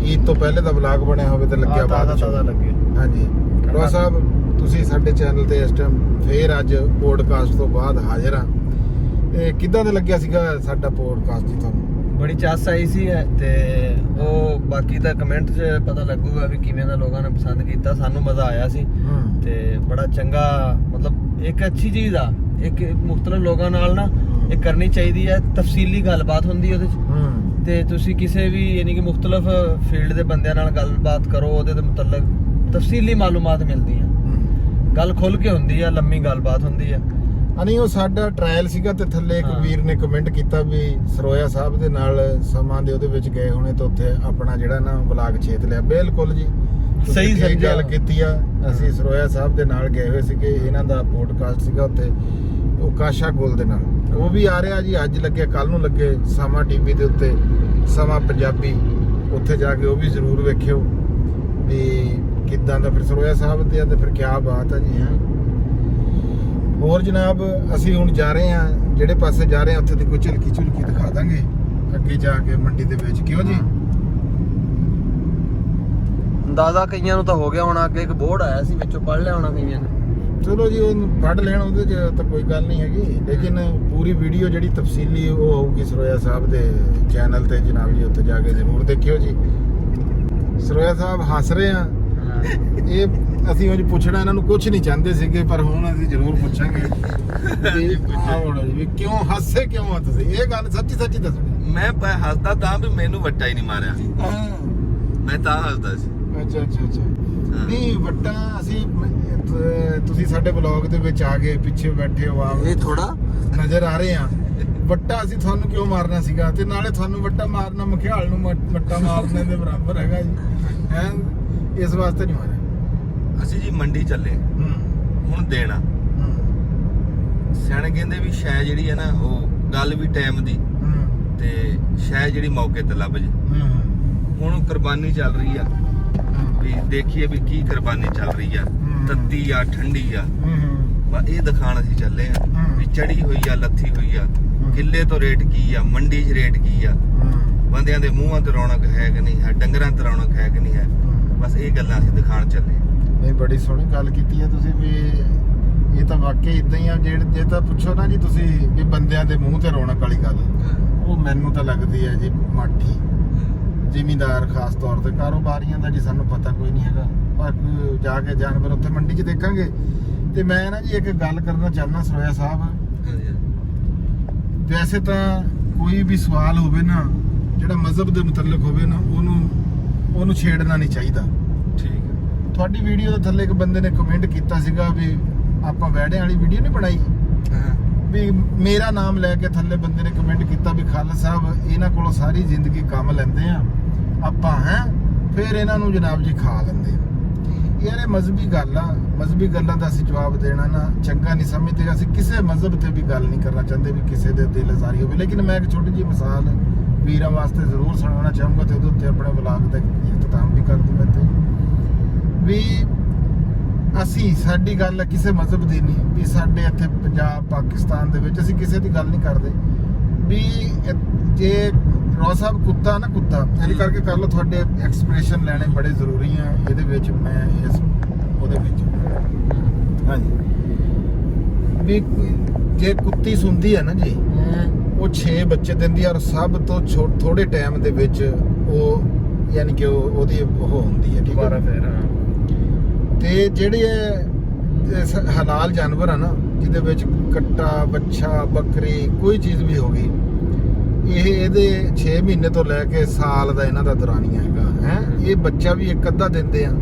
ਈਦ ਤੋਂ ਪਹਿਲੇ ਦਾ ਵਲਾਗ ਬਣਿਆ ਹੋਵੇ ਤੇ ਲੱਗਿਆ ਬਾਅਦ ਚ ਲੱਗੇ। ਹਾਂਜੀ ਰੋ ਸਾਹਿਬ ਤੁਸੀਂ ਸਾਡੇ ਚੈਨਲ ਤੇ ਇਸ ਟਾਈਮ ਫੇਰ ਅੱਜ ਪੋਡਕਾਸਟ ਤੋਂ ਬਾਅਦ ਹਾਜ਼ਰ ਆ। ਤੇ ਕਿੱਦਾਂ ਦਾ ਲੱਗਿਆ ਸੀਗਾ ਸਾਡਾ ਪੋਡਕਾਸਟ ਜੀ ਤੁਹਾਨੂੰ? ਬੜੀ ਚਾਸ ਆਈ ਸੀ ਤੇ ਉਹ ਬਾਕੀ ਤਾਂ ਕਮੈਂਟ 'ਚ ਪਤਾ ਲੱਗੂਗਾ ਵੀ ਕਿਵੇਂ ਦਾ ਲੋਕਾਂ ਨੇ ਪਸੰਦ ਕੀਤਾ। ਸਾਨੂੰ ਮਜ਼ਾ ਆਇਆ ਸੀ ਤੇ ਬੜਾ ਚੰਗਾ, ਮਤਲਬ ਇੱਕ ਅੱਛੀ ਚੀਜ਼ ਆ, ਇੱਕ ਮੁਖਤਲਿਫ ਲੋਕਾਂ ਨਾਲ ਨਾ ਇਹ ਕਰਨੀ ਚਾਹੀਦੀ ਹੈ। ਤਫਸੀਲੀ ਗੱਲਬਾਤ ਹੁੰਦੀ ਉਹਦੇ 'ਚ ਤੇ ਤੁਸੀਂ ਕਿਸੇ ਵੀ ਯਾਨੀ ਕਿ ਮੁਖਤਲਿਫ ਫੀਲਡ ਦੇ ਬੰਦਿਆਂ ਨਾਲ ਗੱਲਬਾਤ ਕਰੋ, ਉਹਦੇ ਦੇ ਮੁਤਲਕ ਤਫਸੀਲੀ ਮਾਲੂਮਾਤ ਮਿਲਦੀਆਂ, ਗੱਲ ਖੁੱਲ ਕੇ ਹੁੰਦੀ ਆ, ਲੰਮੀ ਗੱਲਬਾਤ ਹੁੰਦੀ ਆ। ਨਹੀਂ ਉਹ ਸਾਡਾ ਟ੍ਰਾਇਲ ਸੀਗਾ ਤੇ ਥੱਲੇ ਇੱਕ ਵੀਰ ਨੇ ਕਮੈਂਟ ਕੀਤਾ ਵੀ ਸਰੋਇਆ ਸਾਹਿਬ ਦੇ ਨਾਲ ਸਮਾਂ ਦੇ ਉਹਦੇ ਵਿੱਚ ਗਏ ਹੋਣੇ ਤਾਂ ਉੱਥੇ ਆਪਣਾ ਜਿਹੜਾ ਨਾ ਵਲਾਗ ਛੇਤ ਲਿਆ। ਬਿਲਕੁਲ ਜੀ ਸਹੀ ਸਹੀ ਗੱਲ ਕੀਤੀ ਆ। ਅਸੀਂ ਸਰੋਇਆ ਸਾਹਿਬ ਦੇ ਨਾਲ ਗਏ ਹੋਏ ਸੀਗੇ, ਇਹਨਾਂ ਦਾ ਪੋਡਕਾਸਟ ਸੀਗਾ ਉੱਥੇ ਉਹ ਕਾਸ਼ਾ ਗੁਲ ਦੇ ਨਾਲ, ਉਹ ਵੀ ਆ ਰਿਹਾ ਜੀ, ਅੱਜ ਲੱਗੇ ਕੱਲ ਨੂੰ ਲੱਗੇ ਸਮਾਂ ਟੀਵੀ ਦੇ ਉੱਤੇ, ਸਮਾਂ ਪੰਜਾਬੀ, ਉੱਥੇ ਜਾ ਕੇ ਉਹ ਵੀ ਜ਼ਰੂਰ ਵੇਖਿਓ ਵੀ ਕਿੱਦਾਂ ਦਾ ਫਿਰ ਸਰੋਇਆ ਸਾਹਿਬ ਦੇ ਤੇ ਫਿਰ ਕਿਆ ਬਾਤ ਆ ਜੀ। ਹੋਰ ਜਨਾਬ ਅਸੀਂ ਹੁਣ ਜਾ ਰਹੇ ਹਾਂ, ਜਿਹੜੇ ਪਾਸੇ ਜਾ ਰਹੇ ਹਾਂ ਉੱਥੇ ਦੀ ਕੋਈ ਝਲਕੀ ਝੁਲਕੀ ਦਿਖਾ ਦਾਂਗੇ ਅੱਗੇ ਜਾ ਕੇ ਮੰਡੀ ਦੇ ਵਿੱਚ। ਕਿਉਂ ਜੀ? ਅੰਦਾਜ਼ਾ ਕਈਆਂ ਨੂੰ ਤਾਂ ਹੋ ਗਿਆ ਹੋਣਾ, ਅੱਗੇ ਇੱਕ ਬੋਰਡ ਆਇਆ ਸੀ ਵਿੱਚੋਂ ਪੜ੍ਹ ਲਿਆ ਹੋਣਾ ਕਈਆਂ ਨੇ। ਚਲੋ ਜੀ ਉਹਨੂੰ ਪੜ੍ਹ ਲੈਣ, ਉਹਦੇ 'ਚ ਤਾਂ ਕੋਈ ਗੱਲ ਨਹੀਂ ਹੈਗੀ, ਲੇਕਿਨ ਪੂਰੀ ਵੀਡੀਓ ਜਿਹੜੀ ਤਫਸੀਲੀ ਉਹ ਹੋਊਗੀ ਸਰੋਇਆ ਸਾਹਿਬ ਦੇ ਚੈਨਲ ਤੇ ਜਨਾਬ ਜੀ, ਉੱਥੇ ਜਾ ਕੇ ਜ਼ਰੂਰ ਦੇਖਿਓ ਜੀ। ਸਰੋਇਆ ਸਾਹਿਬ ਹੱਸ ਰਹੇ ਆ, ਇਹ ਅਸੀਂ ਉਹ ਪੁੱਛਣਾ ਇਹਨਾਂ ਨੂੰ ਕੁਝ ਨਹੀਂ ਚਾਹੁੰਦੇ ਸੀਗੇ, ਪਰ ਹੁਣ ਅਸੀਂ ਜ਼ਰੂਰ ਪੁੱਛਾਂਗੇ ਵੀ ਕਿਉਂ ਹੱਸੇ, ਕਿਉਂ ਆ ਤੁਸੀਂ? ਇਹ ਗੱਲ ਸੱਚੀ ਸੱਚੀ ਦੱਸਣੀ। ਮੈਂ ਹੱਸਦਾ ਤਾਂ ਵੀ ਮੈਨੂੰ ਵੱਟਾ ਹੀ ਨਹੀਂ ਮਾਰਿਆ, ਮੈਂ ਤਾਂ ਹੱਸਦਾ ਸੀ। ਅੱਛਾ ਅੱਛਾ ਅੱਛਾ। ਨਹੀਂ ਵੱਟਾ ਅਸੀਂ ਤੁਸੀਂ ਸਾਡੇ ਬਲੌਗ ਦੇ ਵਿੱਚ ਆ ਗਏ, ਪਿੱਛੇ ਬੈਠੇ ਹੋ, ਆ ਇਹ ਥੋੜਾ ਨਜ਼ਰ ਆ ਰਹੇ ਆ। ਵੱਟਾ ਅਸੀਂ ਤੁਹਾਨੂੰ ਕਿਉਂ ਮਾਰਨਾ ਸੀਗਾ, ਤੇ ਨਾਲੇ ਤੁਹਾਨੂੰ ਵੱਟਾ ਮਾਰਨਾ ਮਖਿਆਲ ਨੂੰ ਵੱਟਾ ਮਾਰਨੇ ਦੇ ਬਰਾਬਰ ਹੈਗਾ ਜੀ, ਹੈ ਇਸ ਵਾਸਤੇ ਨਹੀਂ ਮਾਰਿਆ। ਅਸੀਂ ਜੀ ਮੰਡੀ ਚੱਲੇ ਹੁਣ ਦੇਣਾ, ਸਿਆਣੇ ਕਹਿੰਦੇ ਵੀ ਸ਼ੈ ਜਿਹੜੀ ਹੈ ਨਾ ਉਹ ਗੱਲ ਵੀ ਟਾਈਮ ਦੀ ਤੇ ਸ਼ੈ ਜਿਹੜੀ ਮੌਕੇ ਤੇ ਲੱਭ ਜੇ। ਹੁਣ ਕੁਰਬਾਨੀ ਚੱਲ ਰਹੀ ਆ, ਵੀ ਦੇਖੀਏ ਵੀ ਕੀ ਕੁਰਬਾਨੀ ਚੱਲ ਰਹੀ ਆ, ਤੱਤੀ ਆ ਠੰਡੀ ਆ, ਬਸ ਇਹ ਦਿਖਾਣ ਅਸੀਂ ਚੱਲੇ ਆ ਵੀ ਚੜੀ ਹੋਈ ਆ ਲੱਥੀ ਹੋਈ ਆ, ਕਿੱਲੇ ਤੋਂ ਰੇਟ ਕੀ ਆ, ਮੰਡੀ 'ਚ ਰੇਟ ਕੀ ਆ, ਬੰਦਿਆਂ ਦੇ ਮੂੰਹਾਂ ਤੇ ਰੌਣਕ ਹੈ ਕਿ ਨਹੀਂ ਹੈ, ਡੰਗਰਾਂ ਤੇ ਰੌਣਕ ਹੈ ਕਿ ਨਹੀਂ ਹੈ, ਬਸ ਇਹ ਗੱਲਾਂ ਅਸੀਂ ਦਿਖਾਣ ਚੱਲੇ। ਨਹੀਂ ਬੜੀ ਸੋਹਣੀ ਗੱਲ ਕੀਤੀ ਹੈ ਤੁਸੀਂ ਵੀ ਇਹ ਤਾਂ ਵਾਕਈ ਇਦਾਂ ਹੀ ਆ। ਜੇ ਤਾਂ ਪੁੱਛੋ ਨਾ ਜੀ ਤੁਸੀਂ ਵੀ ਬੰਦਿਆਂ ਦੇ ਮੂੰਹ ਤੇ ਰੌਣਕ ਵਾਲੀ ਗੱਲ, ਉਹ ਮੈਨੂੰ ਤਾਂ ਲੱਗਦੀ ਹੈ ਜੀ ਮਾਠੀ ਜ਼ਿਮੀਂਦਾਰ, ਖਾਸ ਤੌਰ ਤੇ ਕਾਰੋਬਾਰੀਆਂ ਦਾ ਜੀ ਸਾਨੂੰ ਪਤਾ ਕੋਈ ਨਹੀਂ ਹੈਗਾ, ਪਰ ਜਾ ਕੇ ਜਾਨਵਰ ਉੱਥੇ ਮੰਡੀ 'ਚ ਦੇਖਾਂਗੇ। ਤੇ ਮੈਂ ਨਾ ਜੀ ਇੱਕ ਗੱਲ ਕਰਨਾ ਚਾਹੁੰਦਾ ਸਰੋਇਆ ਸਾਹਿਬ, ਵੈਸੇ ਤਾਂ ਕੋਈ ਵੀ ਸਵਾਲ ਹੋਵੇ ਨਾ ਜਿਹੜਾ ਮਜ਼ਹਬ ਦੇ ਮੁਤਲਕ ਹੋਵੇ ਨਾ ਉਹਨੂੰ ਛੇੜਨਾ ਨਹੀਂ ਚਾਹੀਦਾ। ਠੀਕ ਹੈ। ਤੁਹਾਡੀ ਵੀਡੀਓ ਦੇ ਥੱਲੇ ਇੱਕ ਬੰਦੇ ਨੇ ਕਮੈਂਟ ਕੀਤਾ ਸੀਗਾ ਵੀ ਆਪਾਂ ਵੈੜਿਆਂ ਵਾਲੀ ਵੀਡੀਓ ਨਹੀਂ ਬਣਾਈ, ਵੀ ਮੇਰਾ ਨਾਮ ਲੈ ਕੇ ਥੱਲੇ ਬੰਦੇ ਨੇ ਕਮੈਂਟ ਕੀਤਾ ਵੀ ਖਾਲਸਾ ਸਾਹਿਬ ਇਹਨਾਂ ਕੋਲੋਂ ਸਾਰੀ ਜ਼ਿੰਦਗੀ ਕੰਮ ਲੈਂਦੇ ਆ ਆਪਾਂ ਫਿਰ ਇਹਨਾਂ ਨੂੰ ਜਨਾਬ ਜੀ ਖਾ ਲੈਂਦੇ ਆ। ਯਾਰ ਇਹ ਮਜ਼ਹਬੀ ਗੱਲ ਆ, ਮਜ਼ਹਬੀ ਗੱਲਾਂ ਦਾ ਅਸੀਂ ਜਵਾਬ ਦੇਣਾ ਨਾ ਚੰਗਾ ਨਹੀਂ ਸਮਝਦੇ। ਅਸੀਂ ਕਿਸੇ ਮਜ਼ਹਬ ਤੇ ਵੀ ਗੱਲ ਨਹੀਂ ਕਰਨਾ ਚਾਹੁੰਦੇ ਵੀ ਕਿਸੇ ਦੇ ਦਿਲ ਅਜ਼ਾਰੀ ਹੋਵੇ। ਲੇਕਿਨ ਮੈਂ ਇੱਕ ਛੋਟੀ ਜਿਹੀ ਮਿਸਾਲ ਵੀਰਾਂ ਵਾਸਤੇ ਜ਼ਰੂਰ ਸੁਣਾਉਣਾ ਚਾਹੂੰਗਾ ਤੇ ਉਹਦੇ ਉੱਤੇ ਆਪਣੇ ਵਲਾਗ ਦਾ ਇਖਤਤਾਮ ਵੀ ਕਰ ਦੂੰਗਾ ਤੇ ਵੀ ਅਸੀਂ ਸਾਡੀ ਗੱਲ ਕਿਸੇ ਮਜ਼ਹਬ ਦੀ ਨਹੀਂ ਵੀ ਸਾਡੇ ਇੱਥੇ ਪੰਜਾਬ ਪਾਕਿਸਤਾਨ ਦੇ ਵਿੱਚ ਅਸੀਂ ਕਿਸੇ ਦੀ ਗੱਲ ਨਹੀਂ ਕਰਦੇ ਵੀ ਜੇ ਰੌ ਸਾਹਿਬ ਕੁੱਤਾ ਨਾ ਕੁੱਤਾ ਇਹਦੇ ਕਰਕੇ ਕਰ ਲਓ। ਤੁਹਾਡੇ ਐਕਸਪ੍ਰੈਸ਼ਨ ਲੈਣੇ ਬੜੇ ਜ਼ਰੂਰੀ ਆ ਇਹਦੇ ਵਿੱਚ ਮੈਂ ਇਸ ਉਹਦੇ ਵਿੱਚ ਹਾਂਜੀ ਵੀ ਜੇ ਕੁੱਤੀ ਸੁਣਦੀ ਹੈ ਨਾ ਜੀ ਉਹ 6 ਬੱਚੇ ਦਿੰਦੀ ਆ ਔਰ ਸਭ ਤੋਂ ਥੋੜੇ ਟਾਈਮ ਦੇ ਵਿੱਚ ਉਹ ਯਾਨੀ ਕਿ ਉਹਦੀ ਉਹ ਹੁੰਦੀ ਹੈ। ਠੀਕ ਹੈ ਫਿਰ ਤੇ ਜਿਹੜੇ ਹਲਾਲ ਜਾਨਵਰ ਆ ਨਾ ਜਿਹਦੇ ਵਿੱਚ ਕੱਟਾ ਬੱਚਾ ਬੱਕਰੀ ਕੋਈ ਚੀਜ਼ ਵੀ ਹੋ ਗਈ ਇਹਦੇ 6 ਮਹੀਨੇ ਤੋਂ ਲੈ ਕੇ ਸਾਲ ਦਾ ਇਹਨਾਂ ਦਾ ਦੌਰਾਨੀਆ ਹੈਗਾ ਇਹ ਬੱਚਾ ਵੀ ਇੱਕ ਅੱਧਾ ਦਿੰਦੇ ਆ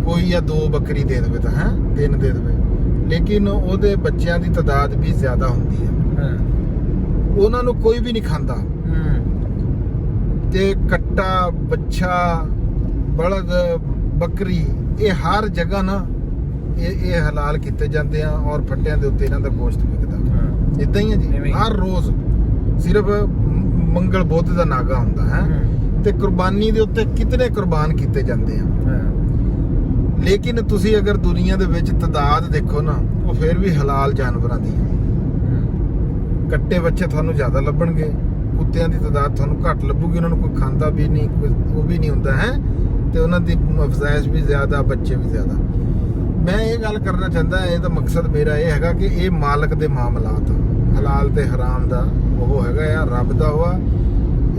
ਕੋਈ ਜਾਂ 2 ਬੱਕਰੀ ਦੇ ਦੇਵੇ ਤਾਂ 3 ਦੇ ਦੇਵੇ ਲੇਕਿਨ ਉਹਦੇ ਬੱਚਿਆਂ ਦੀ ਤਾਦਾਦ ਵੀ ਜ਼ਿਆਦਾ ਹੁੰਦੀ ਹੈ। ਉਹਨਾਂ ਨੂੰ ਕੋਈ ਵੀ ਨਹੀਂ ਖਾਂਦਾ ਤੇ ਕੱਟਾ ਬੱਚਾ ਬਲਦ ਬੱਕਰੀ ਇਹ ਹਰ ਜਗ੍ਹਾ ਨਾ ਇਹ ਹਲਾਲ ਕੀਤੇ ਜਾਂਦੇ ਆ ਔਰ ਫੱਟਿਆਂ ਦੇ ਉੱਤੇ ਇਹਨਾਂ ਦਾ ਗੋਸ਼ਤ ਵਿਕਦਾ ਇਦਾਂ ਹੀ ਹੈ ਜੀ। ਹਰ ਰੋਜ਼ ਸਿਰਫ ਮੰਗਲ ਬੁੱਧ ਦਾ ਨਾਗਾ ਹੁੰਦਾ ਤੇ ਕੁਰਬਾਨੀ ਦੇ ਉੱਤੇ ਕਿਤਨੇ ਕੁਰਬਾਨ ਕੀਤੇ ਜਾਂਦੇ ਆ। ਲੇਕਿਨ ਤੁਸੀਂ ਅਗਰ ਦੁਨੀਆ ਦੇ ਵਿੱਚ ਤਾਦਾਦ ਦੇਖੋ ਨਾ ਉਹ ਫਿਰ ਵੀ ਹਲਾਲ ਜਾਨਵਰਾਂ ਦੀ ਕੱਟੇ ਬੱਚੇ ਤੁਹਾਨੂੰ ਜ਼ਿਆਦਾ ਲੱਭਣਗੇ ਕੁੱਤਿਆਂ ਦੀ ਤਾਦਾਦ ਤੁਹਾਨੂੰ ਘੱਟ ਲੱਭੂਗੀ ਉਹਨਾਂ ਨੂੰ ਕੋਈ ਖਾਂਦਾ ਵੀ ਨਹੀਂ ਉਹ ਵੀ ਨਹੀਂ ਹੁੰਦਾ ਤੇ ਉਹਨਾਂ ਦੀ ਅਫਜ਼ਾਇਸ਼ ਵੀ ਜ਼ਿਆਦਾ ਬੱਚੇ ਵੀ ਜ਼ਿਆਦਾ। ਮੈਂ ਇਹ ਗੱਲ ਕਰਨਾ ਚਾਹੁੰਦਾ ਇਹਦਾ ਮਕਸਦ ਮੇਰਾ ਇਹ ਹੈਗਾ ਕਿ ਇਹ ਮਾਲਕ ਦੇ ਮਾਮਲਾਤ ਹਲਾਲ ਤੇ ਹਰਾਮ ਦਾ ਉਹ ਹੈਗਾ ਆ ਰੱਬ ਦਾ ਹੋਆ।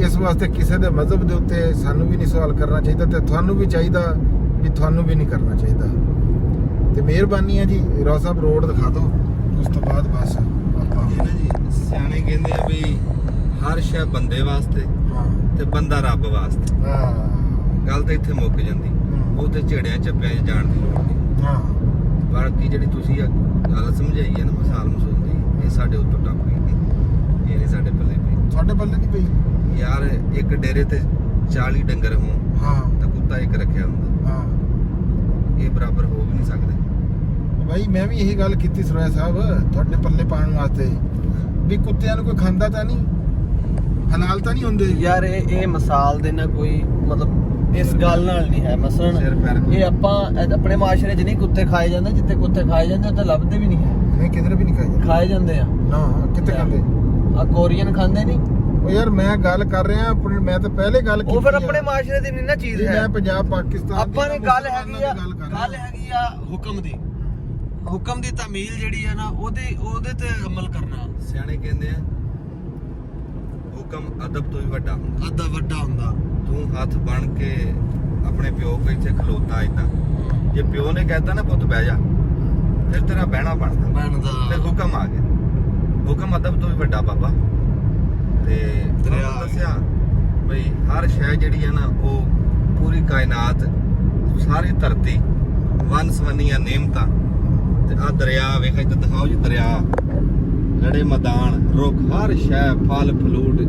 ਇਸ ਵਾਸਤੇ ਕਿਸੇ ਦੇ ਮਜ਼ਹਬ ਦੇ ਉੱਤੇ ਸਾਨੂੰ ਵੀ ਨਹੀਂ ਸਵਾਲ ਕਰਨਾ ਚਾਹੀਦਾ ਤੇ ਤੁਹਾਨੂੰ ਵੀ ਚਾਹੀਦਾ ਵੀ ਤੁਹਾਨੂੰ ਵੀ ਨਹੀਂ ਕਰਨਾ ਚਾਹੀਦਾ। ਤੇ ਮਿਹਰਬਾਨੀ ਹੈ ਜੀ ਰੌ ਸਾਹਿਬ ਰੋਡ ਦਿਖਾ ਦਿਓ ਉਸ ਤੋਂ ਬਾਅਦ ਬਸ ਆਪਾਂ ਇਹ ਨਾ ਜੀ ਸਿਆਣੇ ਕਹਿੰਦੇ ਆ ਵੀ ਹਰ ਸ਼ੈ ਬੰਦੇ ਵਾਸਤੇ ਤੇ ਬੰਦਾ ਰੱਬ ਵਾਸਤੇ। ਗੱਲ ਤਾਂ ਇੱਥੇ ਮੁੱਕ ਜਾਂਦੀ ਉਹ ਤੇ ਝੇੜਿਆਂ ਚੱਪਿਆਂ 'ਚ ਜਾਣ ਦੀ ਲੋੜ ਨਹੀਂ। ਬਾਕੀ ਜਿਹੜੀ ਤੁਸੀਂ ਗੱਲ ਸਮਝਾਈ ਹੈ ਨਾ ਮਿਸਾਲ ਮਸੂਲ ਦੀ ਇਹ ਸਾਡੇ ਉੱਤੋਂ ਟੱਪ ਗਈ ਇਹ ਨਹੀਂ ਸਾਡੇ ਪੱਲੇ ਪਈ। ਤੁਹਾਡੇ ਪੱਲੇ ਨਹੀਂ ਪਈ ਯਾਰ ਇੱਕ ਡੇਰੇ ਤੇ 40 ਡੰਗਰ ਹੋਣ ਤਾਂ ਕੁੱਤਾ ਇੱਕ ਰੱਖਿਆ ਹੁੰਦਾ ਇਹ ਬਰਾਬਰ ਹੋ ਵੀ ਨਹੀਂ ਸਕਦੇ। ਭਾਈ ਮੈਂ ਵੀ ਇਹੀ ਗੱਲ ਕੀਤੀ ਸਰੋਇਆ ਸਾਹਿਬ ਤੁਹਾਡੇ ਪੱਲੇ ਪਾਉਣ ਵਾਸਤੇ ਵੀ ਕੁੱਤਿਆਂ ਨੂੰ ਕੋਈ ਖਾਂਦਾ ਤਾਂ ਨਹੀਂ ਹਲਾਲ ਤਾਂ ਨਹੀਂ ਹੁੰਦੇ ਯਾਰ ਇਹ ਮਿਸਾਲ ਦੇ ਨਾ ਕੋਈ ਮਤਲਬ ਇਸ ਗੱਲ ਨਾਲ ਨਹੀਂ ਹੈ। ਮਸਲਨ ਇਹ ਆਪਾਂ ਆਪਣੇ ਮਾਸ਼ਰੇ 'ਚ ਨਹੀਂ ਕੁੱਤੇ ਖਾਏ ਜਾਂਦੇ ਜਿੱਥੇ ਕੁੱਤੇ ਖਾਏ ਜਾਂਦੇ ਉੱਥੇ ਲੱਭਦੇ ਵੀ ਨਹੀਂ ਹੈ। ਨਹੀਂ ਕਿਧਰ ਵੀ ਨਹੀਂ ਖਾਏ ਜਾਂਦੇ ਆ ਨਾ ਕਿੱਥੇ ਖਾਂਦੇ ਆ ਕੋਰੀਅਨ ਖਾਂਦੇ ਨਹੀਂ। ਉਹ ਯਾਰ ਮੈਂ ਗੱਲ ਕਰ ਰਿਹਾ ਆਪਣੀ ਮੈਂ ਤਾਂ ਪਹਿਲੇ ਗੱਲ ਕੀਤੀ ਉਹ ਫਿਰ ਆਪਣੇ ਮਾਸ਼ਰੇ ਦੀ ਨਹੀਂ ਨਾ ਚੀਜ਼ ਹੈ। ਮੈਂ ਪੰਜਾਬ ਪਾਕਿਸਤਾਨ ਆਪਾਂ ਨੇ ਗੱਲ ਹੈਗੀ ਆ ਹੁਕਮ ਦੀ ਤਾਮੀਲ ਜਿਹੜੀ ਹੈ ਨਾ ਉਹਦੇ ਤੇ ਅਮਲ ਕਰਨਾ। ਸਿਆਣੇ ਕਹਿੰਦੇ ਆ ਹੁਕਮ ਅਦਬ ਤੋਂ ਵੀ ਵੱਡਾ ਹੁੰਦਾ। ਤੂੰ ਹੱਥ ਬਣ ਕੇ ਆਪਣੇ ਪਿਓ ਕੋਲ ਇੱਥੇ ਖਲੋਤਾ ਇਦਾਂ ਜੇ ਪਿਓ ਨੇ ਕਹਿਤਾ ਨਾ ਪੁੱਤ ਬਹਿ ਜਾ ਫਿਰ ਤੇਰਾ ਬਹਿਣਾ ਬਣਦਾ ਫਿਰ ਹੁਕਮ ਆ ਗਿਆ। ਹੁਕਮ ਅਦਬ ਤੋਂ ਵੀ ਵੱਡਾ ਬਾਬਾ। ਤੇ ਤੁਹਾਨੂੰ ਦੱਸਿਆ ਬਈ ਹਰ ਸ਼ੈ ਜਿਹੜੀ ਹੈ ਨਾ ਉਹ ਪੂਰੀ ਕਾਇਨਾਤ ਸਾਰੀ ਧਰਤੀ ਵੰਨ ਸਵੰਨੀਆਂ ਨੇਮਤਾਂ ਤੇ ਆ ਦਰਿਆ ਵੇਖ ਇੱਧਰ ਦਿਖਾਓ ਜੀ ਦਰਿਆ ਜਿਹੜੇ ਮੈਦਾਨ ਰੁੱਖ ਹਰ ਸ਼ੈ ਫਲ ਫਲੂਟ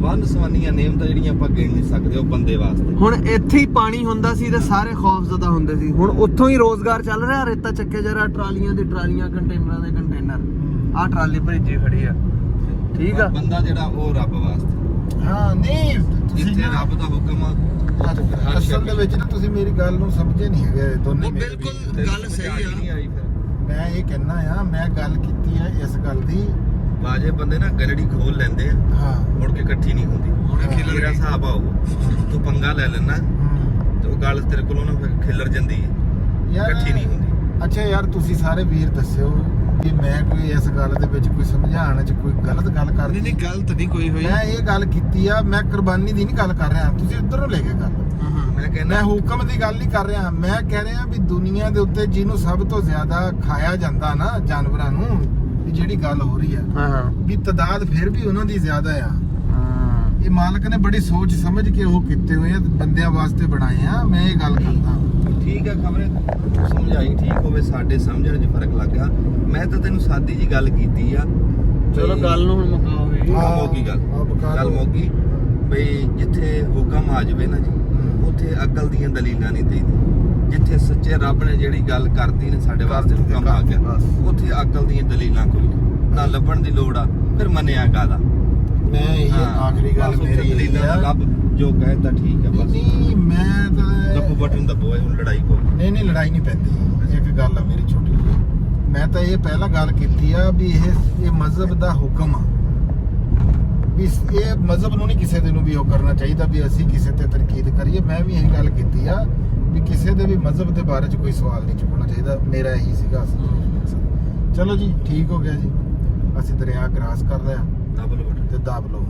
ਵੰਨ ਸਵੰਨੀਆਂ ਨੇਮਤਾਂ ਜਿਹੜੀਆਂ ਆਪਾਂ ਗਿਣ ਨਹੀਂ ਸਕਦੇ ਉਹ ਬੰਦੇ ਵਾਸਤੇ। ਹੁਣ ਇੱਥੇ ਹੀ ਪਾਣੀ ਹੁੰਦਾ ਸੀ ਤੇ ਸਾਰੇ ਖੌਫਜ਼ਦਾ ਹੁੰਦੇ ਸੀ। ਹੁਣ ਉੱਥੋਂ ਹੀ ਰੋਜ਼ਗਾਰ ਚੱਲ ਰਿਹਾ। ਰੇਤਾ ਚੱਕੇ ਜਰਾ ਟਰਾਲੀਆਂ ਦੀ ਟਰਾਲੀਆਂ ਕੰਟੇਨਰਾਂ ਦੇ ਕੰਟੇਨਰ ਆਹ ਟਰਾਲੀ ਭੇਜੀ ਖੜੀ ਆ ਠੀਕ ਆ। ਬੰਦਾ ਜਿਹੜਾ ਉਹ ਰੱਬ ਵਾਸਤੇ ਨਹੀਂ ਜਿੱਥੇ ਰੱਬ ਦਾ ਹੁਕਮ ਆ ਅਸਲ ਦੇ ਵਿੱਚ ਨਾ ਤੁਸੀਂ ਮੇਰੀ ਗੱਲ ਨੂੰ ਸਮਝੇ ਨਹੀਂ ਹੈਗੇ ਦੋਨੇ। ਬਿਲਕੁਲ ਗੱਲ ਸਹੀ ਆ। ਮੈਂ ਇਹ ਕਹਿਣਾ ਆ ਮੈਂ ਗੱਲ ਕੀਤੀ ਹੈ ਇਸ ਗੱਲ ਦੀ ਬਾਜੇ ਬੰਦੇ ਨਾ ਗਲੜੀ ਖੋਲ ਲੈਂਦੇ ਆ ਮੁੜ ਕੇ ਇਕੱਠੀ ਨਹੀਂ ਹੁੰਦੀ। ਮੇਰਾ ਹਿਸਾਬ ਆਓ ਤੂੰ ਪੰਗਾ ਲੈ ਲੈਣਾ ਤੇ ਉਹ ਗੱਲ ਤੇਰੇ ਕੋਲੋਂ ਨਾ ਖਿਲਰ ਜਾਂਦੀ ਹੈ ਇਕੱਠੀ ਨਹੀਂ ਹੁੰਦੀ। ਅੱਛਾ ਯਾਰ ਤੁਸੀਂ ਸਾਰੇ ਵੀਰ ਦੱਸਿਓ ਕਿ ਮੈਂ ਕੋਈ ਇਸ ਗੱਲ ਦੇ ਵਿੱਚ ਕੋਈ ਸਮਝਾਉਣ 'ਚ ਕੋਈ ਗਲਤ ਗੱਲ ਕਰਦੀ ਨਹੀਂ ਗਲਤ ਨਹੀਂ ਕੋਈ ਹੋਈ। ਮੈਂ ਇਹ ਗੱਲ ਕੀਤੀ ਆ ਮੈਂ ਕੁਰਬਾਨੀ ਦੀ ਨਹੀਂ ਗੱਲ ਕਰ ਰਿਹਾ ਤੁਸੀਂ ਉੱਧਰ ਨੂੰ ਲੈ ਕੇ ਗੱਲ ਮੈਂ ਕਹਿੰਦਾ ਮੈਂ ਹੁਕਮ ਦੀ ਗੱਲ ਨਹੀਂ ਕਰ ਰਿਹਾ। ਮੈਂ ਕਹਿ ਰਿਹਾ ਵੀ ਦੁਨੀਆ ਦੇ ਉੱਤੇ ਜਿਹਨੂੰ ਸਭ ਤੋਂ ਜ਼ਿਆਦਾ ਖਾਇਆ ਜਾਂਦਾ ਨਾ ਜਾਨਵਰਾਂ ਨੂੰ ਵੀ ਜਿਹੜੀ ਗੱਲ ਹੋ ਰਹੀ ਆ ਹਾਂ ਵੀ ਤਦਾਦ ਫਿਰ ਵੀ ਉਹਨਾਂ ਦੀ ਜ਼ਿਆਦਾ ਆ। ਹਾਂ ਇਹ ਮਾਲਕ ਨੇ ਬੜੀ ਸੋਚ ਸਮਝ ਕੇ ਉਹ ਕੀਤੇ ਹੋਏ ਆ, ਬੰਦਿਆਂ ਵਾਸਤੇ ਬਣਾਏ ਆ। ਮੈਂ ਇਹ ਗੱਲ ਕਰਦਾ ਠੀਕ ਹੈ, ਖਬਰੇ ਸਮਝਾਈ ਠੀਕ ਹੋਵੇ, ਸਾਡੇ ਸਮਝਣ 'ਚ ਫਰਕ ਲੱਗਾ। ਮੈਂ ਤਾਂ ਤੈਨੂੰ ਸਾਦੀ ਜੀ ਗੱਲ ਕੀਤੀ ਆ। ਚਲੋ ਗੱਲ ਨੂੰ ਹੁਣ ਮੁਕਾਓ ਵੀ। ਹਾਂ। ਮੋਗੀ ਗੱਲ ਹਾਂ, ਮੁਕਾ ਗੱਲ ਲਓ। ਮੋਗੀ ਬਈ ਜਿੱਥੇ ਹੁਕਮ ਆ ਜਾਵੇ ਨਾ ਜੀ, ਉੱਥੇ ਅਕਲ ਦੀਆਂ ਦਲੀਲਾਂ ਨਹੀਂ ਦੇਈਦੀ। ਜਿੱਥੇ ਸੱਚੇ ਰੱਬ ਨੇ ਜਿਹੜੀ ਗੱਲ ਕਰਤੀ ਨੇ ਸਾਡੇ ਵਾਸਤੇ ਹੁਕਮ ਆ ਗਿਆ, ਬਸ। ਉੱਥੇ ਅਕਲ ਦੀਆਂ ਦਲੀਲਾਂ ਕੋਈ ਨਹੀਂ, ਨਾ ਲੱਭਣ ਦੀ ਲੋੜ ਆ। ਫਿਰ ਮੰਨਿਆ ਕਾਹਦਾ। ਮੈਂ ਇਹ ਆਖਰੀ ਗੱਲ ਬਸ ਉੱਥੇ ਮੇਰੀ ਦਲੀਲਾਂ ਇਹ ਦਾ ਆ। ਲੱਭ ਜੋ ਕਹਿਤਾ ਠੀਕ ਹੈ ਬਸ। ਨਹੀਂ ਮੈਂ ਤਾਂ ਦੱਬੋ ਬਟਨ ਦੱਬੋ, ਹੁਣ ਲੜਾਈ ਪਊ। ਨਹੀਂ ਲੜਾਈ ਨਹੀਂ ਪੈਂਦੀ। ਇੱਕ ਗੱਲ ਆ ਮੇਰੀ ਛੋਟੀ ਜਿਹੀ, ਮੈਂ ਤਾਂ ਇਹ ਪਹਿਲਾਂ ਗੱਲ ਕੀਤੀ ਆ ਵੀ ਇਹ ਮਜ਼ਹਬ ਦਾ ਹੁਕਮ ਆ ਵੀ ਇਹ ਮਜ਼ਹਬ ਨੂੰ ਨਹੀਂ ਕਿਸੇ ਦੇ ਨੂੰ ਵੀ ਉਹ ਕਰਨਾ ਚਾਹੀਦਾ ਵੀ ਅਸੀਂ ਕਿਸੇ ਤੇ ਤਨਕੀਦ ਕਰੀਏ। ਮੈਂ ਵੀ ਇਹ ਗੱਲ ਕੀਤੀ ਆ ਵੀ ਕਿਸੇ ਦੇ ਵੀ ਮਜ਼ਹਬ ਦੇ ਬਾਰੇ 'ਚ ਕੋਈ ਸਵਾਲ ਨਹੀਂ ਚੁੱਕਣਾ ਚਾਹੀਦਾ। ਮੇਰਾ ਇਹੀ ਸੀਗਾ ਅਸਲ। ਚਲੋ ਜੀ ਠੀਕ ਹੋ ਗਿਆ ਜੀ, ਅਸੀਂ ਦਰਿਆ ਕ੍ਰਾਸ ਕਰ ਲਿਆ ਦੱਬ ਲਓ ਬਟਨ। ਤੇ ਦਾਬ ਲਓ।